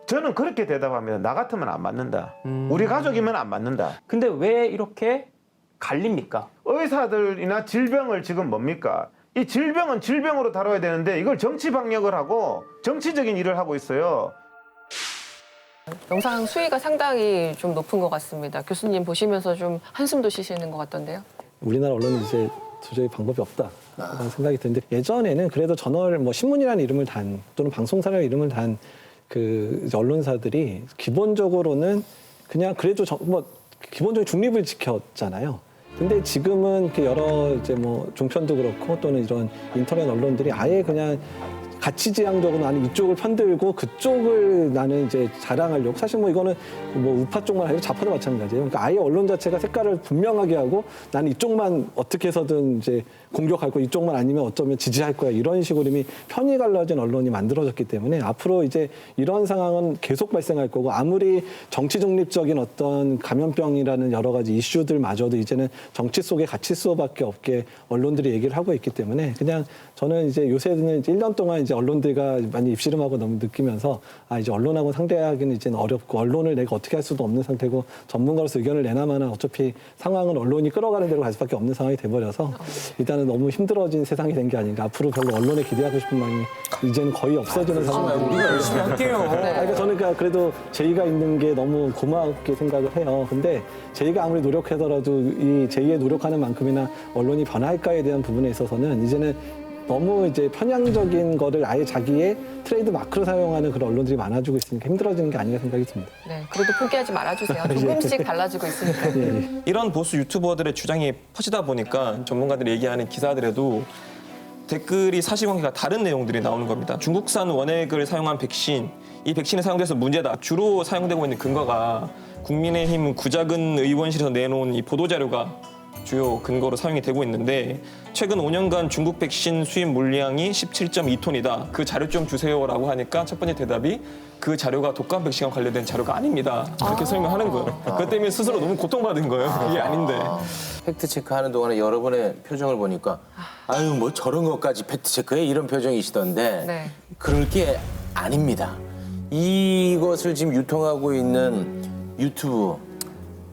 저는 그렇게 대답합니다. 나 같으면 안 맞는다. 우리 가족이면 안 맞는다. 근데 왜 이렇게 갈립니까? 의사들이나 질병을 지금 뭡니까? 이 질병은 질병으로 다뤄야 되는데 이걸 정치 방역을 하고 정치적인 일을 하고 있어요. 영상 수위가 상당히 좀 높은 것 같습니다. 교수님 보시면서 좀 한숨도 쉬시는 것 같던데요. 우리나라 언론은 이제 도저히 방법이 없다라는 생각이 드는데 예전에는 그래도 저널 뭐 신문이라는 이름을 단 또는 방송사라는 이름을 단 그 언론사들이 기본적으로는 그냥 그래도 뭐 기본적인 중립을 지켰잖아요. 근데 지금은 그 여러 이제 뭐 종편도 그렇고 또는 이런 인터넷 언론들이 아예 그냥 가치지향적으로 나는 이쪽을 편들고 그쪽을 나는 이제 자랑하려고 사실 뭐 이거는 뭐 우파 쪽만 아니라 좌파도 마찬가지예요. 그러니까 아예 언론 자체가 색깔을 분명하게 하고 나는 이쪽만 어떻게 해서든 이제 공격할 거 이쪽만 아니면 어쩌면 지지할 거야 이런 식으로 이미 편이 갈라진 언론이 만들어졌기 때문에 앞으로 이제 이런 상황은 계속 발생할 거고 아무리 정치 중립적인 어떤 감염병이라는 여러 가지 이슈들마저도 이제는 정치 속의 가치 수호밖에 없게 언론들이 얘기를 하고 있기 때문에 그냥 저는 이제 요새는 이제 1년 동안 이제 언론들과 많이 입씨름하고 너무 느끼면서 아 이제 언론하고 상대하기는 이제는 어렵고 언론을 내가 어떻게 할 수도 없는 상태고 전문가로서 의견을 내나마나 어차피 상황은 언론이 끌어가는 대로 갈 수밖에 없는 상황이 돼버려서 일단은 너무 힘들어진 세상이 된 게 아닌가. 앞으로 별로 언론에 기대하고 싶은 마음이 이제는 거의 없어지는 상황이 우리가 열심히 할게요. 그러니까 저는 그래도 제의가 있는 게 너무 고맙게 생각을 해요. 근데 제의가 아무리 노력하더라도 이 제의에 노력하는 만큼이나 언론이 변할까에 대한 부분에 있어서는 이제는 너무 이제 편향적인 거를 아예 자기의 트레이드 마크로 사용하는 그런 언론들이 많아지고 있으니까 힘들어지는 게 아닌가 생각이 듭니다. 네, 그래도 포기하지 말아주세요. 조금씩 달라지고 있으니까. 이런 보수 유튜버들의 주장이 퍼지다 보니까 전문가들이 얘기하는 기사들에도 댓글이 사실관계가 다른 내용들이 나오는 겁니다. 중국산 원액을 사용한 백신, 이 백신이 사용돼서 문제다. 주로 사용되고 있는 근거가 국민의힘 구자근 의원실에서 내놓은 이 보도자료가 주요 근거로 사용이 되고 있는데 최근 5년간 중국 백신 수입 물량이 17.2톤이다. 그 자료 좀 주세요라고 하니까 첫 번째 대답이 그 자료가 독감 백신과 관련된 자료가 아닙니다. 그렇게 설명하는 거예요. 그것 때문에 스스로 너무 고통받은 거예요. 그게 아닌데. 팩트 체크하는 동안에 여러분의 표정을 보니까 아유 뭐 저런 것까지 팩트 체크해 이런 표정이시던데 네. 그럴 게 아닙니다. 이것을 지금 유통하고 있는 유튜브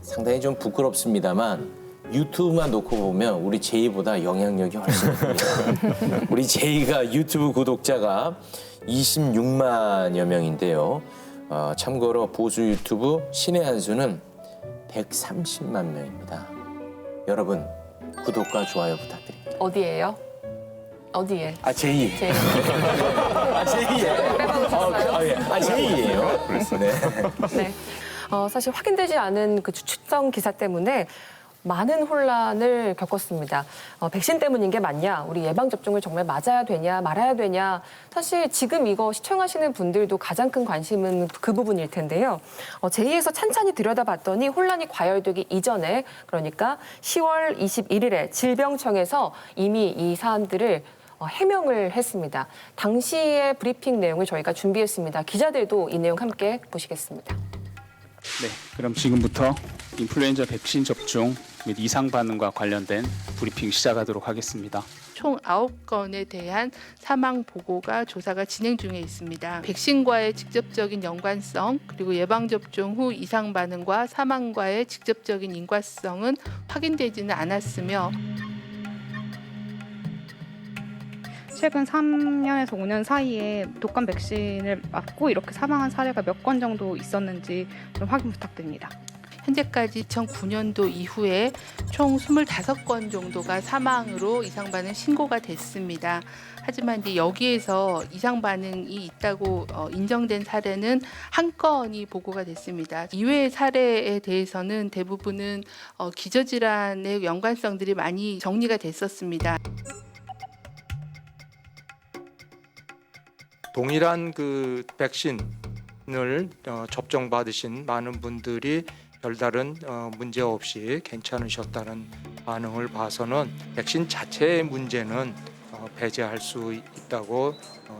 상당히 좀 부끄럽습니다만 유튜브만 놓고 보면 우리 제이보다 영향력이 훨씬 큽니다. 우리 제이가 유튜브 구독자가 26만여 명인데요. 참고로 보수 유튜브 신의 한 수는 130만 명입니다. 여러분 구독과 좋아요 부탁드립니다. 어디예요? 어디에? 아 제이. 제이. 아 제이예요. 제이예요. 그랬어. 네. 네. 사실 확인되지 않은 그 추측성 기사 때문에 많은 혼란을 겪었습니다. 백신 때문인 게 맞냐? 우리 예방접종을 정말 맞아야 되냐? 말아야 되냐? 사실 지금 이거 시청하시는 분들도 가장 큰 관심은 그 부분일 텐데요. 제2에서 찬찬히 들여다봤더니 혼란이 과열되기 이전에 그러니까 10월 21일에 질병청에서 이미 이 사안들을 해명을 했습니다. 당시의 브리핑 내용을 저희가 준비했습니다. 기자들도 이 내용 함께 보시겠습니다. 네, 그럼 지금부터 인플루엔자 백신 접종 및 이상 반응과 관련된 브리핑 시작하도록 하겠습니다. 총 9건에 대한 사망 보고가 조사가 진행 중에 있습니다. 백신과의 직접적인 연관성 그리고 예방접종 후 이상 반응과 사망과의 직접적인 인과성은 확인되지는 않았으며 최근 3년에서 5년 사이에 독감 백신을 맞고 이렇게 사망한 사례가 몇 건 정도 있었는지 좀 확인 부탁드립니다. 현재까지 2009년도 이후에 총 25건 정도가 사망으로 이상 반응 신고가 됐습니다. 하지만 이제 여기에서 이상 반응이 있다고 인정된 사례는 한 건이 보고가 됐습니다. 이외의 사례에 대해서는 대부분은 기저질환의 연관성들이 많이 정리가 됐었습니다. 동일한 그 백신을 접종 받으신 많은 분들이 별다른 문제 없이 괜찮으셨다는 반응을 봐서는 백신 자체의 문제는 배제할 수 있다고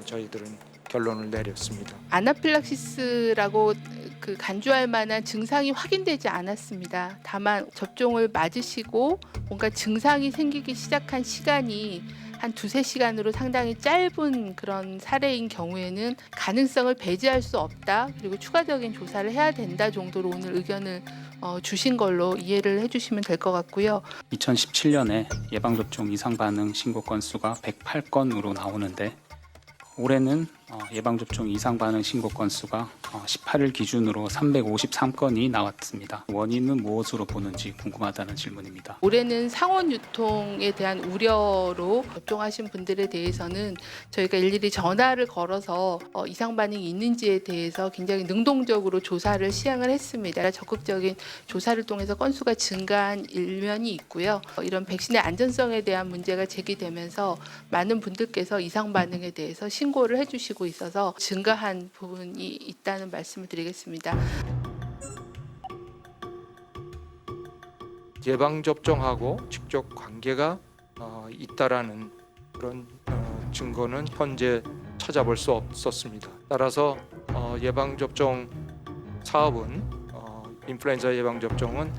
저희들은 결론을 내렸습니다. 아나필락시스라고 그 간주할 만한 증상이 확인되지 않았습니다. 다만 접종을 맞으시고 뭔가 증상이 생기기 시작한 시간이 한 2~3시간으로 상당히 짧은 그런 사례인 경우에는 가능성을 배제할 수 없다. 그리고 추가적인 조사를 해야 된다 정도로 오늘 의견을 주신 걸로 이해를 해주시면 될 것 같고요. 2017년에 예방접종 이상 반응 신고 건수가 108건으로 나오는데 올해는 예방접종 이상 반응 신고 건수가 18일 기준으로 353건이 나왔습니다. 원인은 무엇으로 보는지 궁금하다는 질문입니다. 올해는 상온 유통에 대한 우려로 접종하신 분들에 대해서는 저희가 일일이 전화를 걸어서 이상 반응이 있는지에 대해서 굉장히 능동적으로 조사를 시행을 했습니다. 적극적인 조사를 통해서 건수가 증가한 일면이 있고요. 이런 백신의 안전성에 대한 문제가 제기되면서 많은 분들께서 이상 반응에 대해서 신고를 해주시고 있어서 증가한 부분이 있다는 말씀을 드리겠습니다. 예방접종하고 직접 관계가 있다라는 그런 증거는 현재 찾아볼 수 없었습니다. 따라서 예방접종 사업은 인플루엔자 예방접종은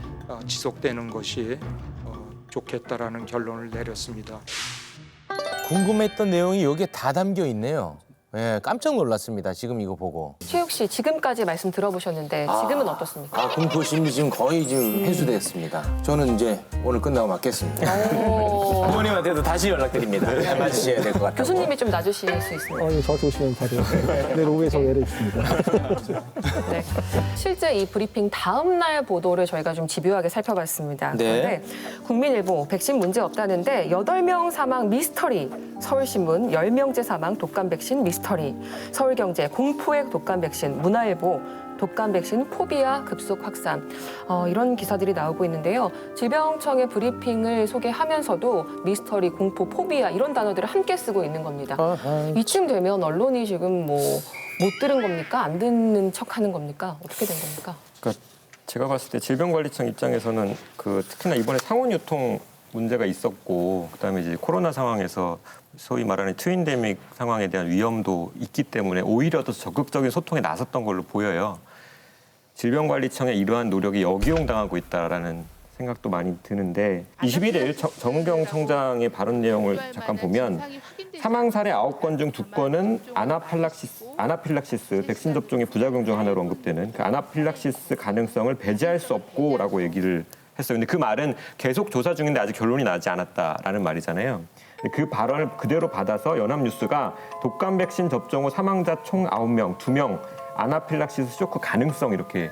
지속되는 것이 좋겠다라는 결론을 내렸습니다. 궁금했던 내용이 여기에 다 담겨 있네요. 예, 깜짝 놀랐습니다. 지금 이거 보고. 최욱 씨 지금까지 말씀 들어보셨는데 지금은 어떻습니까? 공포심이 지금 거의 지금 해소됐습니다. 저는 이제 오늘 끝나고 맞겠습니다. 부모님한테도 다시 연락드립니다. 맞으셔야 될 것 같아요. 교수님이 좀 놔주실 수 있습니다. 예, 저한테 오시면 바로 내일 오후에 저 내려 있습니다. 네. 실제 이 브리핑 다음 날 보도를 저희가 좀 집요하게 살펴봤습니다. 네. 그런데 국민일보 백신 문제 없다는데 8명 사망 미스터리, 서울신문 10명째 사망 독감 백신 미스터리, 서울경제 공포의 독감 백신, 문화일보 독감 백신 포비아 급속 확산. 이런 기사들이 나오고 있는데요. 질병청의 브리핑을 소개하면서도 미스터리, 공포, 포비아 이런 단어들을 함께 쓰고 있는 겁니다. 이쯤 되면 언론이 지금 뭐 못 들은 겁니까? 안 듣는 척하는 겁니까? 어떻게 된 겁니까? 그러니까 제가 봤을 때 질병관리청 입장에서는 특히나 이번에 상온 유통 문제가 있었고 그다음에 이제 코로나 상황에서 소위 말하는 트윈데믹 상황에 대한 위험도 있기 때문에 오히려 더 적극적인 소통에 나섰던 걸로 보여요. 질병관리청의 이러한 노력이 역이용당하고 있다라는 생각도 많이 드는데 21일 정은경 청장의 발언 내용을 잠깐 보면 사망 사례 9건 중 2건은 아나필락시스 백신 접종의 부작용 중 하나로 언급되는 그 아나필락시스 가능성을 배제할 수 없고라고 얘기를 했어요. 근데 그 말은 계속 조사 중인데 아직 결론이 나지 않았다라는 말이잖아요. 그 발언을 그대로 받아서 연합뉴스가 독감 백신 접종 후 사망자 총 9명, 2명 아나필락시스 쇼크 가능성 이렇게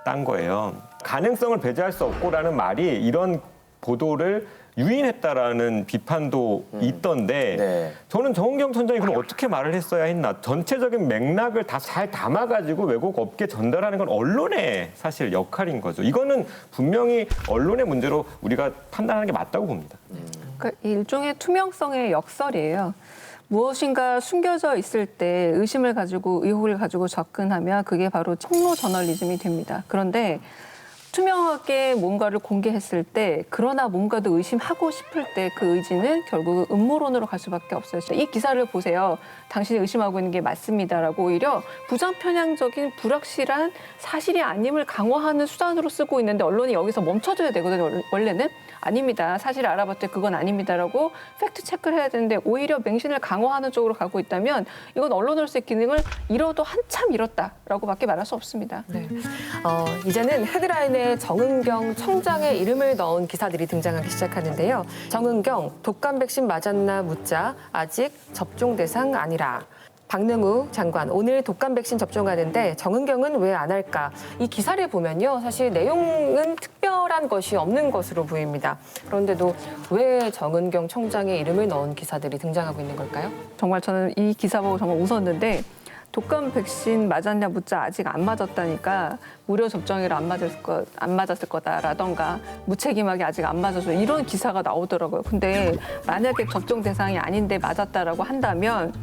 딴 거예요. 가능성을 배제할 수 없고라는 말이 이런 보도를 유인했다라는 비판도 있던데 저는 정은경 청장이 그럼 어떻게 말을 했어야 했나. 전체적인 맥락을 다 잘 담아가지고 외국 업계에 전달하는 건 언론의 사실 역할인 거죠. 이거는 분명히 언론의 문제로 우리가 판단하는 게 맞다고 봅니다. 그러니까 일종의 투명성의 역설이에요. 무엇인가 숨겨져 있을 때 의심을 가지고 의혹을 가지고 접근하면 그게 바로 폭로 저널리즘이 됩니다. 그런데 투명하게 뭔가를 공개했을 때 그러나 뭔가도 의심하고 싶을 때 그 의지는 결국 음모론으로 갈 수밖에 없어요. 이 기사를 보세요. 당신이 의심하고 있는 게 맞습니다라고 오히려 부정편향적인 불확실한 사실이 아님을 강화하는 수단으로 쓰고 있는데 언론이 여기서 멈춰줘야 되거든요. 원래는 아닙니다. 사실 알아봤더니 그건 아닙니다라고 팩트 체크를 해야 되는데 오히려 맹신을 강화하는 쪽으로 가고 있다면 이건 언론으로서의 기능을 잃어도 한참 잃었다라고밖에 말할 수 없습니다. 네. 이제는 헤드라인에 정은경 청장의 이름을 넣은 기사들이 등장하기 시작하는데요. 정은경 독감 백신 맞았나 묻자 아직 접종 대상 아니라. 박능우 장관 오늘 독감 백신 접종하는데 정은경은 왜 안 할까? 이 기사를 보면요. 사실 내용은 특별한 것이 없는 것으로 보입니다. 그런데도 왜 정은경 청장의 이름을 넣은 기사들이 등장하고 있는 걸까요? 정말 저는 이 기사 보고 정말 웃었는데 독감 백신 맞았냐 묻자 아직 안 맞았다니까 무료 접종이라 안 맞았을 거다라던가 무책임하게 아직 안 맞아서 이런 기사가 나오더라고요. 근데 만약에 접종 대상이 아닌데 맞았다라고 한다면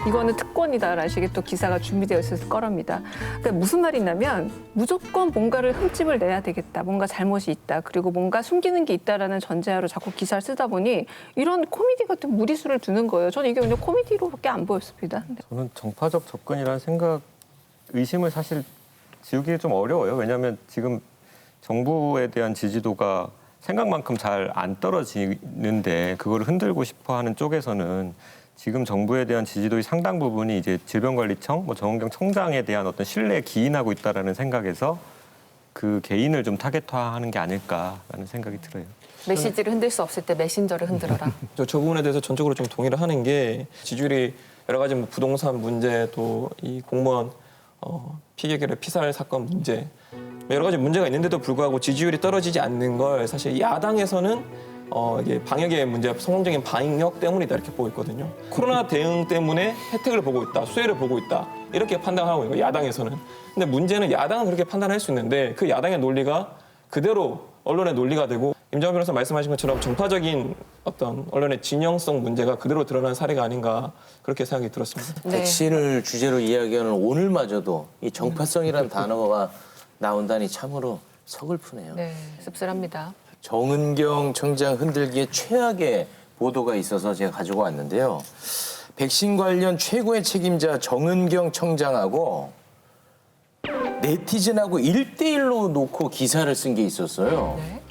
이거는 특권이다라는 식의 또 기사가 준비되어 있을 거랍니다. 그러니까 무슨 말이냐면 무조건 뭔가를 흠집을 내야 되겠다. 뭔가 잘못이 있다. 그리고 뭔가 숨기는 게 있다라는 전제하로 자꾸 기사를 쓰다 보니 이런 코미디 같은 무리수를 두는 거예요. 저는 이게 그냥 코미디로밖에 안 보였습니다. 저는 정파적 접근이라는 의심을 사실 지우기 좀 어려워요. 왜냐하면 지금 정부에 대한 지지도가 생각만큼 잘 안 떨어지는데 그걸 흔들고 싶어하는 쪽에서는 지금 정부에 대한 지지도의 상당 부분이 이제 질병관리청, 정은경 청장에 대한 어떤 신뢰에 기인하고 있다라는 생각에서 그 개인을 좀 타겟화하는 게 아닐까라는 생각이 들어요. 메시지를 흔들 수 없을 때 메신저를 흔들어라. 저 부분에 대해서 전적으로 좀 동의를 하는 게 지지율이 여러 가지 부동산 문제 또 이 공무원 피계결의 피살 사건 문제 여러 가지 문제가 있는데도 불구하고 지지율이 떨어지지 않는 걸 사실 야당에서는 이게 방역의 문제, 성공적인 방역 때문이다 이렇게 보고 있거든요. 코로나 대응 때문에 혜택을 보고 있다, 수혜를 보고 있다 이렇게 판단하고 있는 거예요, 야당에서는. 근데 문제는 야당은 그렇게 판단할 수 있는데 그 야당의 논리가 그대로 언론의 논리가 되고 임정환 변호사 말씀하신 것처럼 정파적인 어떤 언론의 진영성 문제가 그대로 드러난 사례가 아닌가 그렇게 생각이 들었습니다. 백신을 주제로 이야기하는 오늘마저도 이 정파성이라는 단어가 나온다니 참으로 서글프네요. 네, 씁쓸합니다. 정은경 청장 흔들기에 최악의 보도가 있어서 제가 가지고 왔는데요. 백신 관련 최고의 책임자 정은경 청장하고 네티즌하고 1대1로 놓고 기사를 쓴 게 있었어요. 네.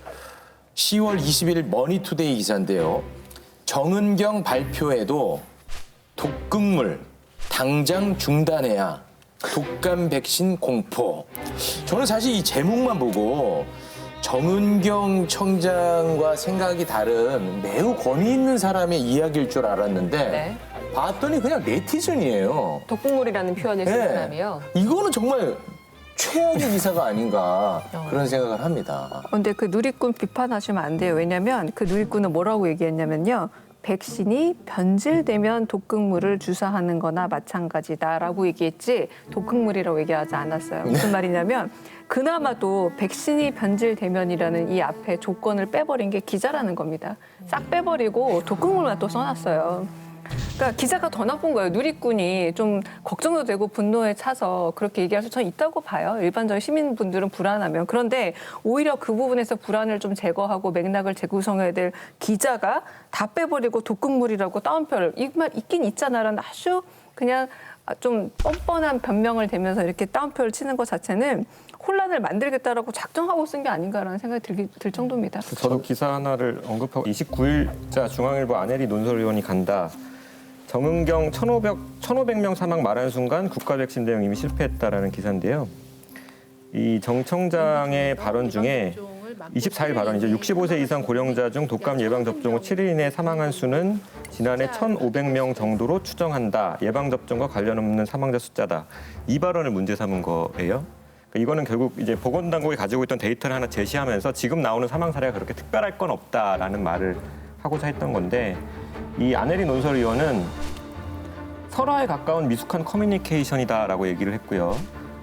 10월 20일 머니투데이 기사인데요. 정은경 발표에도 독극물 당장 중단해야 독감 백신 공포. 저는 사실 이 제목만 보고 정은경 청장과 생각이 다른 매우 권위 있는 사람의 이야기일 줄 알았는데 네. 봤더니 그냥 네티즌이에요. 독극물이라는 표현을 쓴 네. 사람이요. 이거는 정말 최악의 기사가 아닌가 그런 생각을 합니다. 근데 그 누리꾼 비판하시면 안 돼요. 왜냐하면 그 누리꾼은 뭐라고 얘기했냐면요. 백신이 변질되면 독극물을 주사하는 거나 마찬가지다라고 얘기했지 독극물이라고 얘기하지 않았어요. 무슨 말이냐면 그나마도 백신이 변질되면이라는 이 앞에 조건을 빼버린 게 기자라는 겁니다. 싹 빼버리고 독극물만 또 써놨어요. 그러니까 기자가 더 나쁜 거예요. 누리꾼이 좀 걱정도 되고 분노에 차서 그렇게 얘기할 수 저는 있다고 봐요. 일반적인 시민분들은 불안하면. 그런데 오히려 그 부분에서 불안을 좀 제거하고 맥락을 재구성해야 될 기자가 다 빼버리고 독극물이라고 따옴표를 이 말 있긴 있잖아라는 아주 그냥 좀 뻔뻔한 변명을 대면서 이렇게 따옴표를 치는 것 자체는 혼란을 만들겠다라고 작정하고 쓴 게 아닌가라는 생각이 들 정도입니다. 저도 기사 하나를 언급하고 29일자 중앙일보 안혜리 논설위원이 간다. 정은경 1,500명 사망 말한 순간 국가 백신 대응 이미 실패했다라는 기사인데요. 이 정 청장의 발언 중에 24일 발언이죠. 65세 이상 고령자 중 독감 예방 접종 후 7일 이내 사망한 수는 지난해 1,500명 정도로 추정한다. 예방 접종과 관련 없는 사망자 숫자다. 이 발언을 문제 삼은 거예요. 이거는 결국 이제 보건당국이 가지고 있던 데이터를 하나 제시하면서 지금 나오는 사망 사례가 그렇게 특별할 건 없다라는 말을 하고자 했던 건데 이 안혜리 논설위원은 설화에 가까운 미숙한 커뮤니케이션이다라고 얘기를 했고요.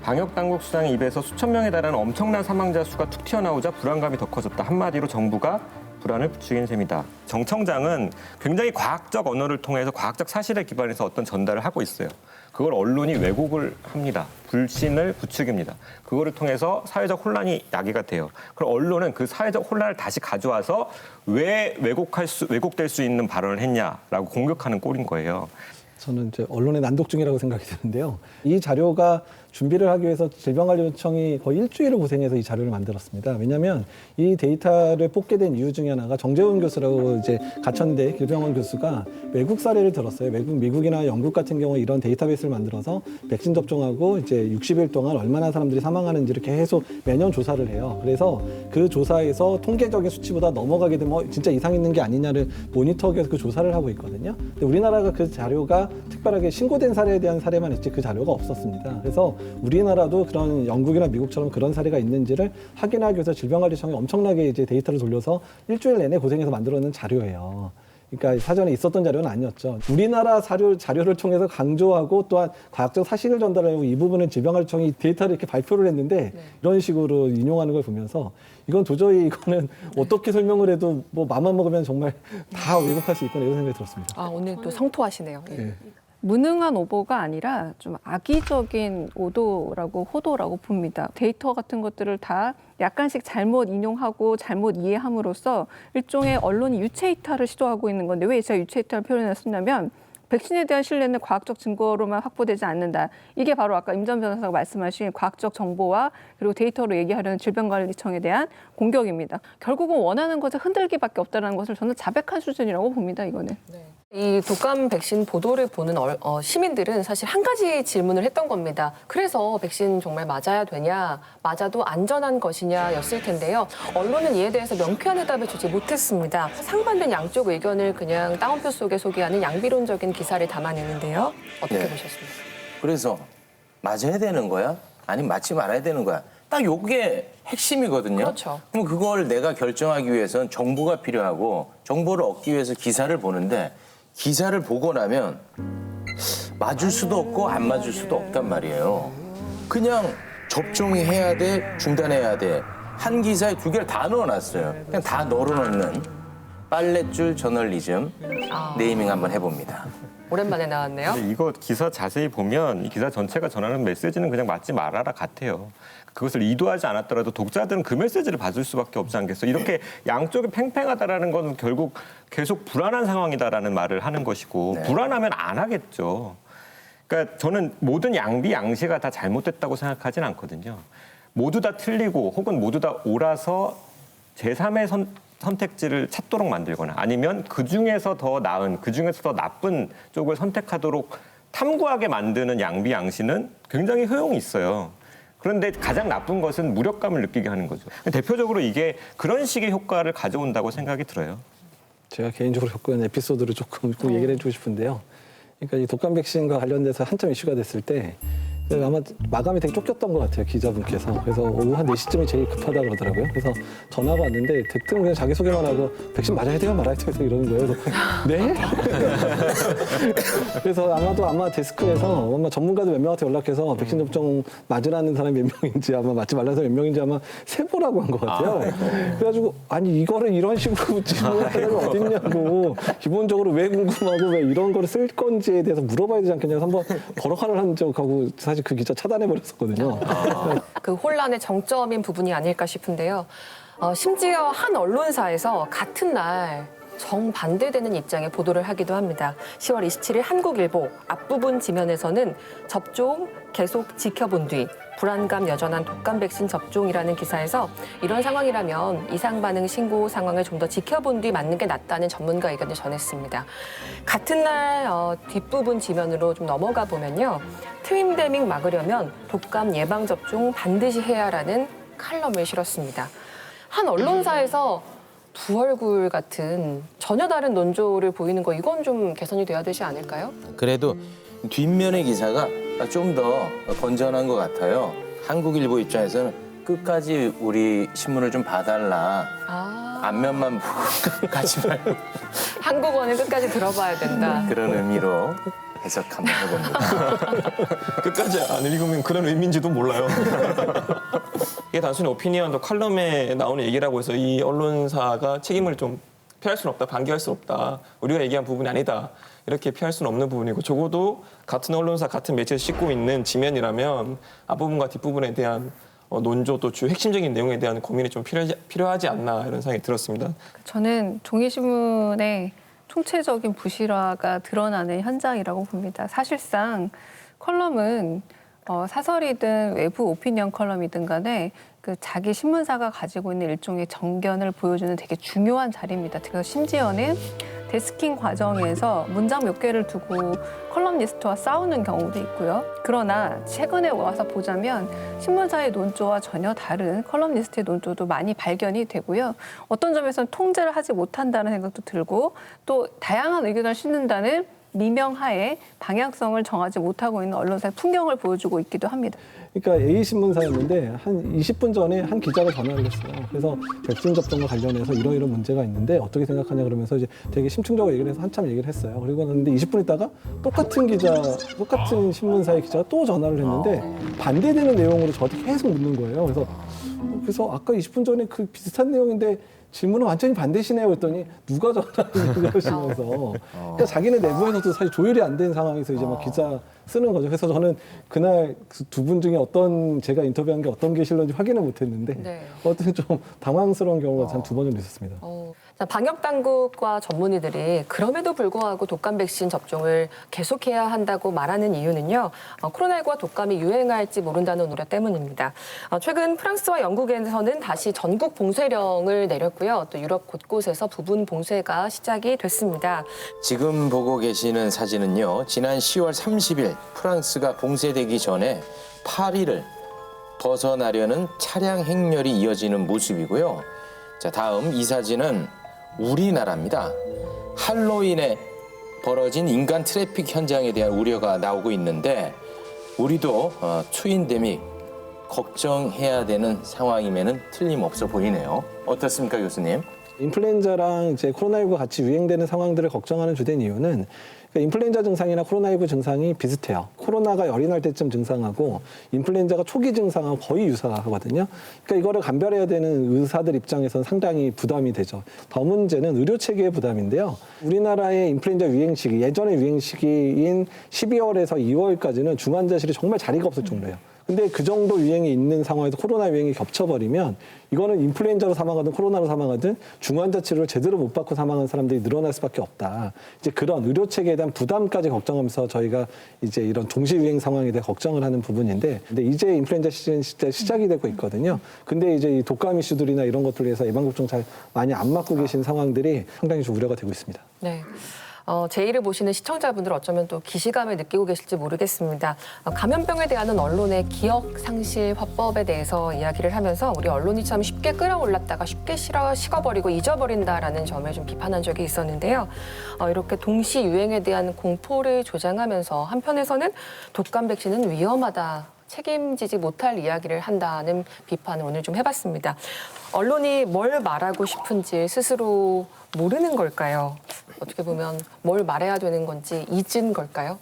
방역당국 수장의 입에서 수천 명에 달하는 엄청난 사망자 수가 툭 튀어나오자 불안감이 더 커졌다. 한마디로 정부가 불안을 부추긴 셈이다. 정 청장은 굉장히 과학적 언어를 통해서 과학적 사실에 기반해서 어떤 전달을 하고 있어요. 그걸 언론이 왜곡을 합니다. 불신을 부추깁니다. 그거를 통해서 사회적 혼란이 야기가 돼요. 그럼 언론은 그 사회적 혼란을 다시 가져와서 왜 왜곡될 수 있는 발언을 했냐라고 공격하는 꼴인 거예요. 저는 이제 언론의 난독증이라고 생각이 드는데요. 이 자료가 준비를 하기 위해서 질병관리청이 거의 일주일을 고생해서 이 자료를 만들었습니다. 왜냐하면 이 데이터를 뽑게 된 이유 중에 하나가 정재훈 교수라고 이제 가천대 길병원 교수가 외국 사례를 들었어요. 미국이나 영국 같은 경우 이런 데이터베이스를 만들어서 백신 접종하고 이제 60일 동안 얼마나 사람들이 사망하는지를 계속 매년 조사를 해요. 그래서 그 조사에서 통계적인 수치보다 넘어가게 되면 진짜 이상 있는 게 아니냐를 모니터하기 위해서 그 조사를 하고 있거든요. 근데 우리나라가 그 자료가 특별하게 신고된 사례에 대한 사례만 있지 그 자료가 없었습니다. 그래서 우리나라도 그런 영국이나 미국처럼 그런 사례가 있는지를 확인하기 위해서 질병관리청이 엄청나게 이제 데이터를 돌려서 일주일 내내 고생해서 만들어낸 자료예요. 그러니까 사전에 있었던 자료는 아니었죠. 우리나라 자료를 통해서 강조하고 또한 과학적 사실을 전달하고 이 부분은 질병관리청이 데이터를 이렇게 발표를 했는데 이런 식으로 인용하는 걸 보면서 이건 도저히 이거는 어떻게 설명을 해도 뭐 맘만 먹으면 정말 다 왜곡할 수 있구나 이런 생각이 들었습니다. 아, 오늘 또 성토하시네요. 네. 무능한 오보가 아니라 좀 악의적인 오도라고 호도라고 봅니다. 데이터 같은 것들을 다 약간씩 잘못 인용하고 잘못 이해함으로써 일종의 언론이 유체 이탈을 시도하고 있는 건데 왜 제가 유체 이탈을 표현을 했냐면 백신에 대한 신뢰는 과학적 증거로만 확보되지 않는다. 이게 바로 아까 임 전 변호사가 말씀하신 과학적 정보와 그리고 데이터로 얘기하려는 질병관리청에 대한 공격입니다. 결국은 원하는 것을 흔들기밖에 없다는 것을 저는 자백한 수준이라고 봅니다. 이거는. 이 독감 백신 보도를 보는 시민들은 사실 한 가지 질문을 했던 겁니다. 그래서 백신 정말 맞아야 되냐, 맞아도 안전한 것이냐였을 텐데요. 언론은 이에 대해서 명쾌한 해답을 주지 못했습니다. 상반된 양쪽 의견을 그냥 따옴표 속에 소개하는 양비론적인 기사를 담아내는데요. 어떻게 보셨습니까? 그래서 맞아야 되는 거야? 아니면 맞지 말아야 되는 거야? 딱 요게 핵심이거든요. 그렇죠. 그럼 그걸 내가 결정하기 위해서는 정보가 필요하고 정보를 얻기 위해서 기사를 보는데 기사를 보고 나면 맞을 수도 없고 안 맞을 수도 없단 말이에요. 그냥 접종해야 돼, 중단해야 돼. 한 기사에 두 개를 다 넣어놨어요. 그냥 다 널어놓는 빨랫줄 저널리즘 네이밍 한번 해봅니다. 오랜만에 나왔네요. 근데 이거 기사 자세히 보면 이 기사 전체가 전하는 메시지는 그냥 맞지 말아라 같아요. 그것을 의도하지 않았더라도 독자들은 그 메시지를 받을 수밖에 없지 않겠어. 이렇게 양쪽이 팽팽하다라는 건 결국 계속 불안한 상황이다라는 말을 하는 것이고 불안하면 안 하겠죠. 그러니까 저는 모든 양비 양시가 다 잘못됐다고 생각하진 않거든요. 모두 다 틀리고 혹은 모두 다 옳아서 제3의 선택지를 찾도록 만들거나 아니면 그중에서 더 나은, 그중에서 더 나쁜 쪽을 선택하도록 탐구하게 만드는 양비 양시는 굉장히 효용이 있어요. 그런데 가장 나쁜 것은 무력감을 느끼게 하는 거죠. 대표적으로 이게 그런 식의 효과를 가져온다고 생각이 들어요. 제가 개인적으로 겪은 에피소드를 조금 얘기를 해주고 싶은데요. 그러니까 이 독감 백신과 관련돼서 한참 이슈가 됐을 때 아마 마감이 되게 쫓겼던 것 같아요, 기자분께서. 그래서 오후 한 4시쯤이 제일 급하다고 그러더라고요. 그래서 전화가 왔는데 대뜸 그냥 자기소개만 하고 백신 맞아야 돼요, 말아야 돼요 이러는 거예요. 그래서 네? 그래서 아마 데스크에서 아마 전문가들 몇 명한테 연락해서 백신 접종 맞으라는 사람이 몇 명인지 아마 맞지 말라는 사람이 몇 명인지 아마 세보라고 한 것 같아요. 그래가지고 아니 이거를 이런 식으로 질문하는 사람이 어딨냐고 기본적으로 왜 궁금하고 왜 이런 거를 쓸 건지에 대해서 물어봐야 되지 않겠냐고 한번 버럭하를 한 적하고 사실 그 기자 차단해버렸었거든요. 그 혼란의 정점인 부분이 아닐까 싶은데요. 심지어 한 언론사에서 같은 날 정반대되는 입장의 보도를 하기도 합니다. 10월 27일 한국일보 앞부분 지면에서는 접종 계속 지켜본 뒤 불안감 여전한 독감 백신 접종이라는 기사에서 이런 상황이라면 이상 반응 신고 상황을 좀 더 지켜본 뒤 맞는 게 낫다는 전문가 의견을 전했습니다. 같은 날 뒷부분 지면으로 좀 넘어가 보면요. 트윈데믹 막으려면 독감 예방 접종 반드시 해야라는 칼럼을 실었습니다. 한 언론사에서 두 얼굴 같은 전혀 다른 논조를 보이는 거 이건 좀 개선이 돼야 되지 않을까요? 그래도 뒷면의 기사가 좀 더 건전한 것 같아요. 한국일보 입장에서는 끝까지 우리 신문을 좀 봐달라. 앞면만 보고 가지 말고. 한국어는 끝까지 들어봐야 된다. 그런 의미로 해석 한번 해봅니다. 끝까지 안 읽으면 그런 의미인지도 몰라요. 이게 단순히 오피니언도 칼럼에 나오는 얘기라고 해서 이 언론사가 책임을 좀 피할 수는 없다, 반기할 수 없다. 우리가 얘기한 부분이 아니다. 이렇게 피할 수는 없는 부분이고 적어도 같은 언론사, 같은 매체를 싣고 있는 지면이라면 앞부분과 뒷부분에 대한 논조 또 주 핵심적인 내용에 대한 고민이 좀 필요하지 않나 이런 생각이 들었습니다. 저는 종이신문의 총체적인 부실화가 드러나는 현장이라고 봅니다. 사실상 컬럼은 사설이든 외부 오피니언 컬럼이든 간에 그 자기 신문사가 가지고 있는 일종의 정견을 보여주는 되게 중요한 자리입니다. 그래서 심지어는 데스킹 과정에서 문장 몇 개를 두고 컬럼니스트와 싸우는 경우도 있고요. 그러나 최근에 와서 보자면 신문사의 논조와 전혀 다른 컬럼니스트의 논조도 많이 발견이 되고요. 어떤 점에서는 통제를 하지 못한다는 생각도 들고 또 다양한 의견을 싣는다는 미명하에 방향성을 정하지 못하고 있는 언론사의 풍경을 보여주고 있기도 합니다. 그러니까 A신문사였는데 한 20분 전에 한 기자가 전화를 했어요. 그래서 백신 접종과 관련해서 이런 문제가 있는데 어떻게 생각하냐 그러면서 이제 되게 심층적으로 얘기를 해서 한참 얘기를 했어요. 그리고 났는데 20분 있다가 똑같은 신문사의 기자가 또 전화를 했는데 반대되는 내용으로 저한테 계속 묻는 거예요. 그래서 아까 20분 전에 그 비슷한 내용인데 질문은 완전히 반대시네요 했더니 누가 전화를 그러시면서 그러니까 자기네 내부에서도 사실 조율이 안 된 상황에서 이제 막 기자 쓰는 거죠. 그래서 저는 그날 두 분 중에 어떤 제가 인터뷰한 게 어떤 게 실런지 확인을 못했는데 어떤 좀 당황스러운 경우가 한 2번 정도 있었습니다. 자, 방역 당국과 전문의들이 그럼에도 불구하고 독감 백신 접종을 계속해야 한다고 말하는 이유는요. 코로나19와 독감이 유행할지 모른다는 우려 때문입니다. 최근 프랑스와 영국에서는 다시 전국 봉쇄령을 내렸고요. 또 유럽 곳곳에서 부분 봉쇄가 시작이 됐습니다. 지금 보고 계시는 사진은요. 지난 10월 30일 프랑스가 봉쇄되기 전에 파리를 벗어나려는 차량 행렬이 이어지는 모습이고요. 자, 다음 이 사진은 우리나라입니다. 할로윈에 벌어진 인간 트래픽 현장에 대한 우려가 나오고 있는데 우리도 트윈데믹 걱정해야 되는 상황임에는 틀림없어 보이네요. 어떻습니까, 교수님? 인플루엔자랑 이제 코로나19가 같이 유행되는 상황들을 걱정하는 주된 이유는 인플루엔자 증상이나 코로나19 증상이 비슷해요. 코로나가 열이 날 때쯤 증상하고 인플루엔자가 초기 증상하고 거의 유사하거든요. 그러니까 이거를 감별해야 되는 의사들 입장에서는 상당히 부담이 되죠. 더 문제는 의료 체계의 부담인데요. 우리나라의 인플루엔자 유행 시기, 예전의 유행 시기인 12월에서 2월까지는 중환자실이 정말 자리가 없을 정도예요. 근데 그 정도 유행이 있는 상황에서 코로나 유행이 겹쳐버리면 이거는 인플루엔자로 사망하든 코로나로 사망하든 중환자 치료를 제대로 못 받고 사망한 사람들이 늘어날 수밖에 없다. 이제 그런 의료 체계에 대한 부담까지 걱정하면서 저희가 이제 이런 동시 유행 상황에 대해 걱정을 하는 부분인데, 근데 이제 인플루엔자 시즌 시작이 되고 있거든요. 근데 이제 이 독감 이슈들이나 이런 것들을 위해서 예방접종 잘 많이 안 맞고 계신 상황들이 상당히 좀 우려가 되고 있습니다. 네. 제1을 보시는 시청자분들 어쩌면 또 기시감을 느끼고 계실지 모르겠습니다. 감염병에 대한 언론의 기억 상실 화법에 대해서 이야기를 하면서 우리 언론이 참 쉽게 끌어올랐다가 쉽게 식어버리고 잊어버린다라는 점을 좀 비판한 적이 있었는데요. 이렇게 동시 유행에 대한 공포를 조장하면서 한편에서는 독감 백신은 위험하다, 책임지지 못할 이야기를 한다는 비판을 오늘 좀 해봤습니다. 언론이 뭘 말하고 싶은지 스스로 모르는 걸까요? 어떻게 보면 뭘 말해야 되는 건지 잊은 걸까요?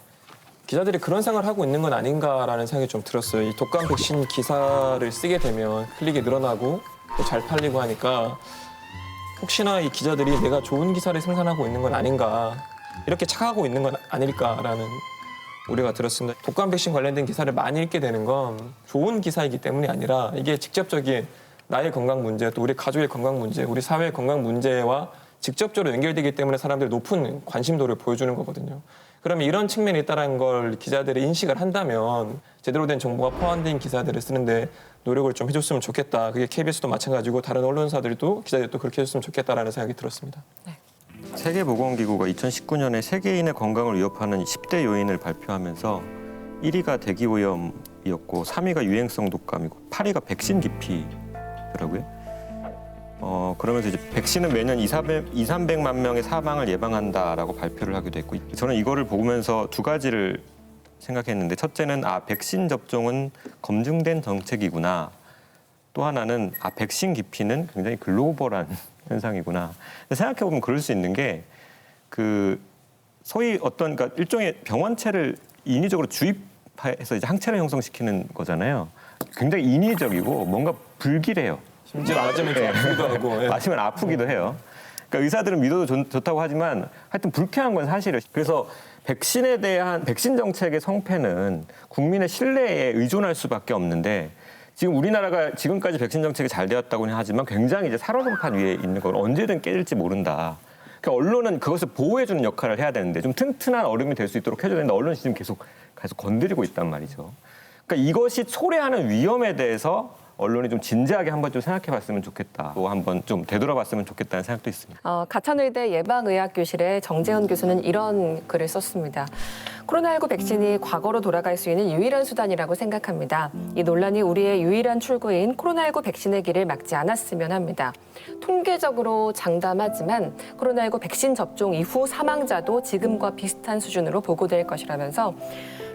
기자들이 그런 생각을 하고 있는 건 아닌가라는 생각이 좀 들었어요. 이 독감 백신 기사를 쓰게 되면 클릭이 늘어나고 또 잘 팔리고 하니까 혹시나 이 기자들이 내가 좋은 기사를 생산하고 있는 건 아닌가, 이렇게 착각하고 있는 건 아닐까라는 우려가 들었습니다. 독감 백신 관련된 기사를 많이 읽게 되는 건 좋은 기사이기 때문이 아니라 이게 직접적인 나의 건강 문제, 또 우리 가족의 건강 문제, 우리 사회의 건강 문제와 직접적으로 연결되기 때문에 사람들이 높은 관심도를 보여주는 거거든요. 그러면 이런 측면이 있다는 걸 기자들이 인식을 한다면 제대로 된 정보가 포함된 기사들을 쓰는데 노력을 좀 해줬으면 좋겠다. 그게 KBS도 마찬가지고 다른 언론사들도 기자들도 그렇게 해줬으면 좋겠다라는 생각이 들었습니다. 네. 세계보건기구가 2019년에 세계인의 건강을 위협하는 10대 요인을 발표하면서 1위가 대기오염이었고 3위가 유행성 독감이고 8위가 백신 기피더라고요. 그러면서 이제 백신은 매년 200~300만 명의 사망을 예방한다라고 발표를 하기도 했고, 저는 이거를 보면서 두 가지를 생각했는데, 첫째는 백신 접종은 검증된 정책이구나. 또 하나는 백신 기피는 굉장히 글로벌한 현상이구나. 생각해보면 그럴 수 있는 게 소위 그러니까 일종의 병원체를 인위적으로 주입해서 이제 항체를 형성시키는 거잖아요. 굉장히 인위적이고 뭔가 불길해요. 심지어 맞으면 좀 아프기도 하고. 예. 맞으면 아프기도 해요. 그러니까 의사들은 믿어도 좋다고 하지만 하여튼 불쾌한 건 사실이에요. 그래서 백신에 대한 백신 정책의 성패는 국민의 신뢰에 의존할 수밖에 없는데, 지금 우리나라가 지금까지 백신 정책이 잘 되었다고는 하지만 굉장히 이제 살얼음판 위에 있는 걸 언제든 깨질지 모른다. 그러니까 언론은 그것을 보호해주는 역할을 해야 되는데, 좀 튼튼한 얼음이 될 수 있도록 해줘야 되는데 언론이 지금 계속 건드리고 있단 말이죠. 그러니까 이것이 초래하는 위험에 대해서 언론이 좀 진지하게 한번 좀 생각해봤으면 좋겠다. 또 한번 좀 되돌아봤으면 좋겠다는 생각도 있습니다. 가천의대 예방의학교실의 정재훈 교수는 이런 글을 썼습니다. 코로나19 백신이 과거로 돌아갈 수 있는 유일한 수단이라고 생각합니다. 이 논란이 우리의 유일한 출구인 코로나19 백신의 길을 막지 않았으면 합니다. 통계적으로 장담하지만 코로나19 백신 접종 이후 사망자도 지금과 비슷한 수준으로 보고될 것이라면서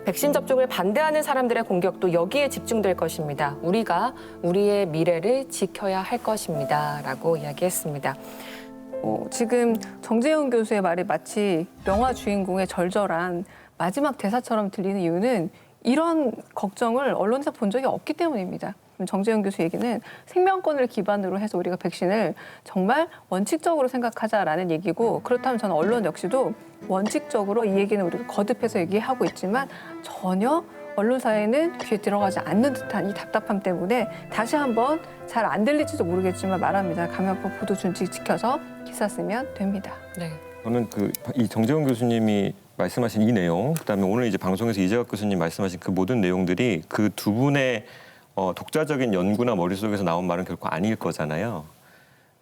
백신 접종을 반대하는 사람들의 공격도 여기에 집중될 것입니다. 우리가 우리의 미래를 지켜야 할 것입니다. 라고 이야기했습니다. 지금 정재훈 교수의 말이 마치 영화 주인공의 절절한 마지막 대사처럼 들리는 이유는 이런 걱정을 언론에서 본 적이 없기 때문입니다. 정재훈 교수 얘기는 생명권을 기반으로 해서 우리가 백신을 정말 원칙적으로 생각하자라는 얘기고, 그렇다면 저는 언론 역시도 원칙적으로 이 얘기는 우리가 거듭해서 얘기하고 있지만 전혀 언론사에는 귀에 들어가지 않는 듯한 이 답답함 때문에 다시 한번 잘 안 들릴지도 모르겠지만 말합니다. 감염법 보도 준칙 지켜서 기사 쓰면 됩니다. 네. 저는 이 정재훈 교수님이 말씀하신 이 내용, 그다음에 오늘 이제 방송에서 이재학 교수님 말씀하신 그 모든 내용들이 그 두 분의 독자적인 연구나 머릿속에서 나온 말은 결코 아닐 거잖아요.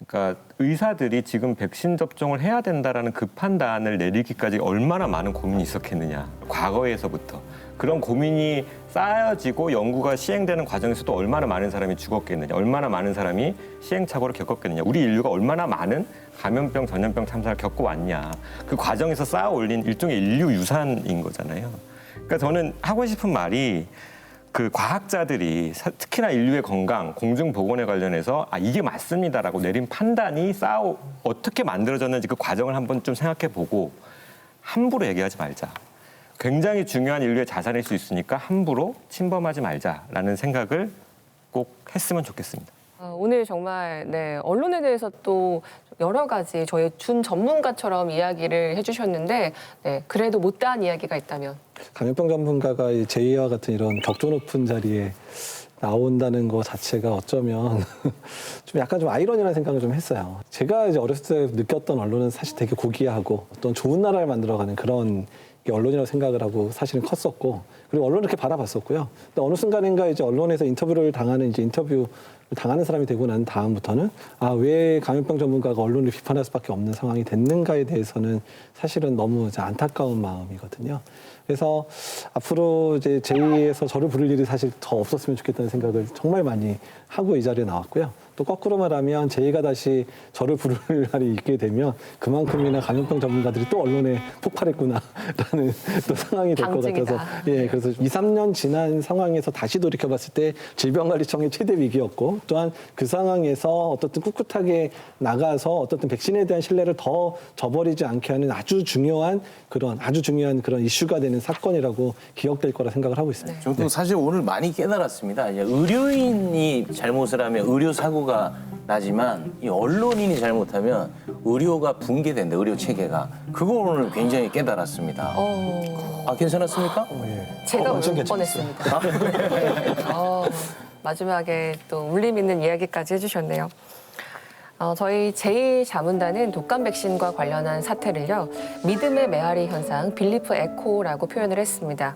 그러니까 의사들이 지금 백신 접종을 해야 된다라는 그 판단을 내리기까지 얼마나 많은 고민이 있었겠느냐. 과거에서부터. 그런 고민이 쌓여지고 연구가 시행되는 과정에서도 얼마나 많은 사람이 죽었겠느냐. 얼마나 많은 사람이 시행착오를 겪었겠느냐. 우리 인류가 얼마나 많은 감염병, 전염병 참사를 겪어왔냐. 그 과정에서 쌓아 올린 일종의 인류 유산인 거잖아요. 그러니까 저는 하고 싶은 말이 그 과학자들이 특히나 인류의 건강, 공중보건에 관련해서 이게 맞습니다라고 내린 판단이 어떻게 만들어졌는지 그 과정을 한번 좀 생각해보고 함부로 얘기하지 말자. 굉장히 중요한 인류의 자산일 수 있으니까 함부로 침범하지 말자라는 생각을 꼭 했으면 좋겠습니다. 오늘 정말 언론에 대해서 또 여러 가지 저희 준 전문가처럼 이야기를 해주셨는데 그래도 못다한 이야기가 있다면? 감염병 전문가가 제2와 같은 이런 격조 높은 자리에 나온다는 거 자체가 어쩌면 좀 약간 좀 아이러니라는 생각을 좀 했어요. 제가 이제 어렸을 때 느꼈던 언론은 사실 되게 고귀하고 어떤 좋은 나라를 만들어가는 그런 언론이라고 생각을 하고 사실은 컸었고 그리고 언론을 이렇게 바라봤었고요. 근데 어느 순간인가 이제 언론에서 인터뷰를 당하는 사람이 되고 난 다음부터는 왜 감염병 전문가가 언론을 비판할 수밖에 없는 상황이 됐는가에 대해서는 사실은 너무 안타까운 마음이거든요. 그래서 앞으로 이제 제2에서 저를 부를 일이 사실 더 없었으면 좋겠다는 생각을 정말 많이 하고 이 자리에 나왔고요. 또 거꾸로 말하면 제2가 다시 저를 부를 날이 있게 되면 그만큼이나 감염병 전문가들이 또 언론에 폭발했구나라는 또 상황이 될 것 같아서 그래서 2, 3년 지난 상황에서 다시 돌이켜봤을 때 질병관리청의 최대 위기였고 또한 그 상황에서 어떻든 꿋꿋하게 나가서 어떻든 백신에 대한 신뢰를 더 저버리지 않게 하는 아주 중요한 그런 이슈가 되는 사건이라고 기억될 거라 생각을 하고 있습니다. 저도 사실 오늘 많이 깨달았습니다. 의료인이 잘못을 하면 의료 사고가 나지만 이 언론인이 잘못하면 의료가 붕괴된다. 의료 체계가. 그거 오늘 굉장히 깨달았습니다. 괜찮았습니까? 제가 울 뻔했습니다. 마지막에 또 울림 있는 이야기까지 해주셨네요. 저희 제2자문단은 독감 백신과 관련한 사태를요, 믿음의 메아리 현상, 빌리프 에코라고 표현을 했습니다.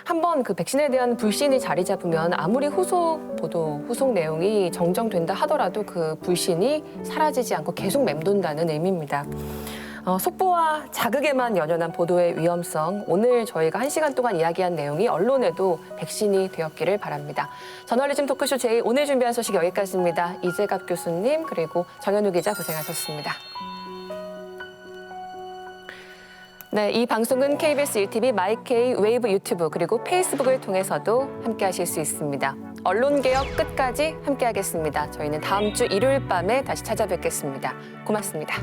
한번 그 백신에 대한 불신이 자리 잡으면 아무리 후속 내용이 정정된다 하더라도 그 불신이 사라지지 않고 계속 맴돈다는 의미입니다. 속보와 자극에만 연연한 보도의 위험성, 오늘 저희가 1시간 동안 이야기한 내용이 언론에도 백신이 되었기를 바랍니다. 저널리즘 토크쇼 제2 오늘 준비한 소식 여기까지입니다. 이재갑 교수님 그리고 정현우 기자 고생하셨습니다. 네, 이 방송은 KBS 1TV, 마이케이, 웨이브 유튜브 그리고 페이스북을 통해서도 함께하실 수 있습니다. 언론개혁 끝까지 함께하겠습니다. 저희는 다음 주 일요일 밤에 다시 찾아뵙겠습니다. 고맙습니다.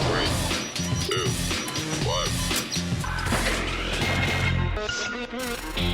Three, two, one.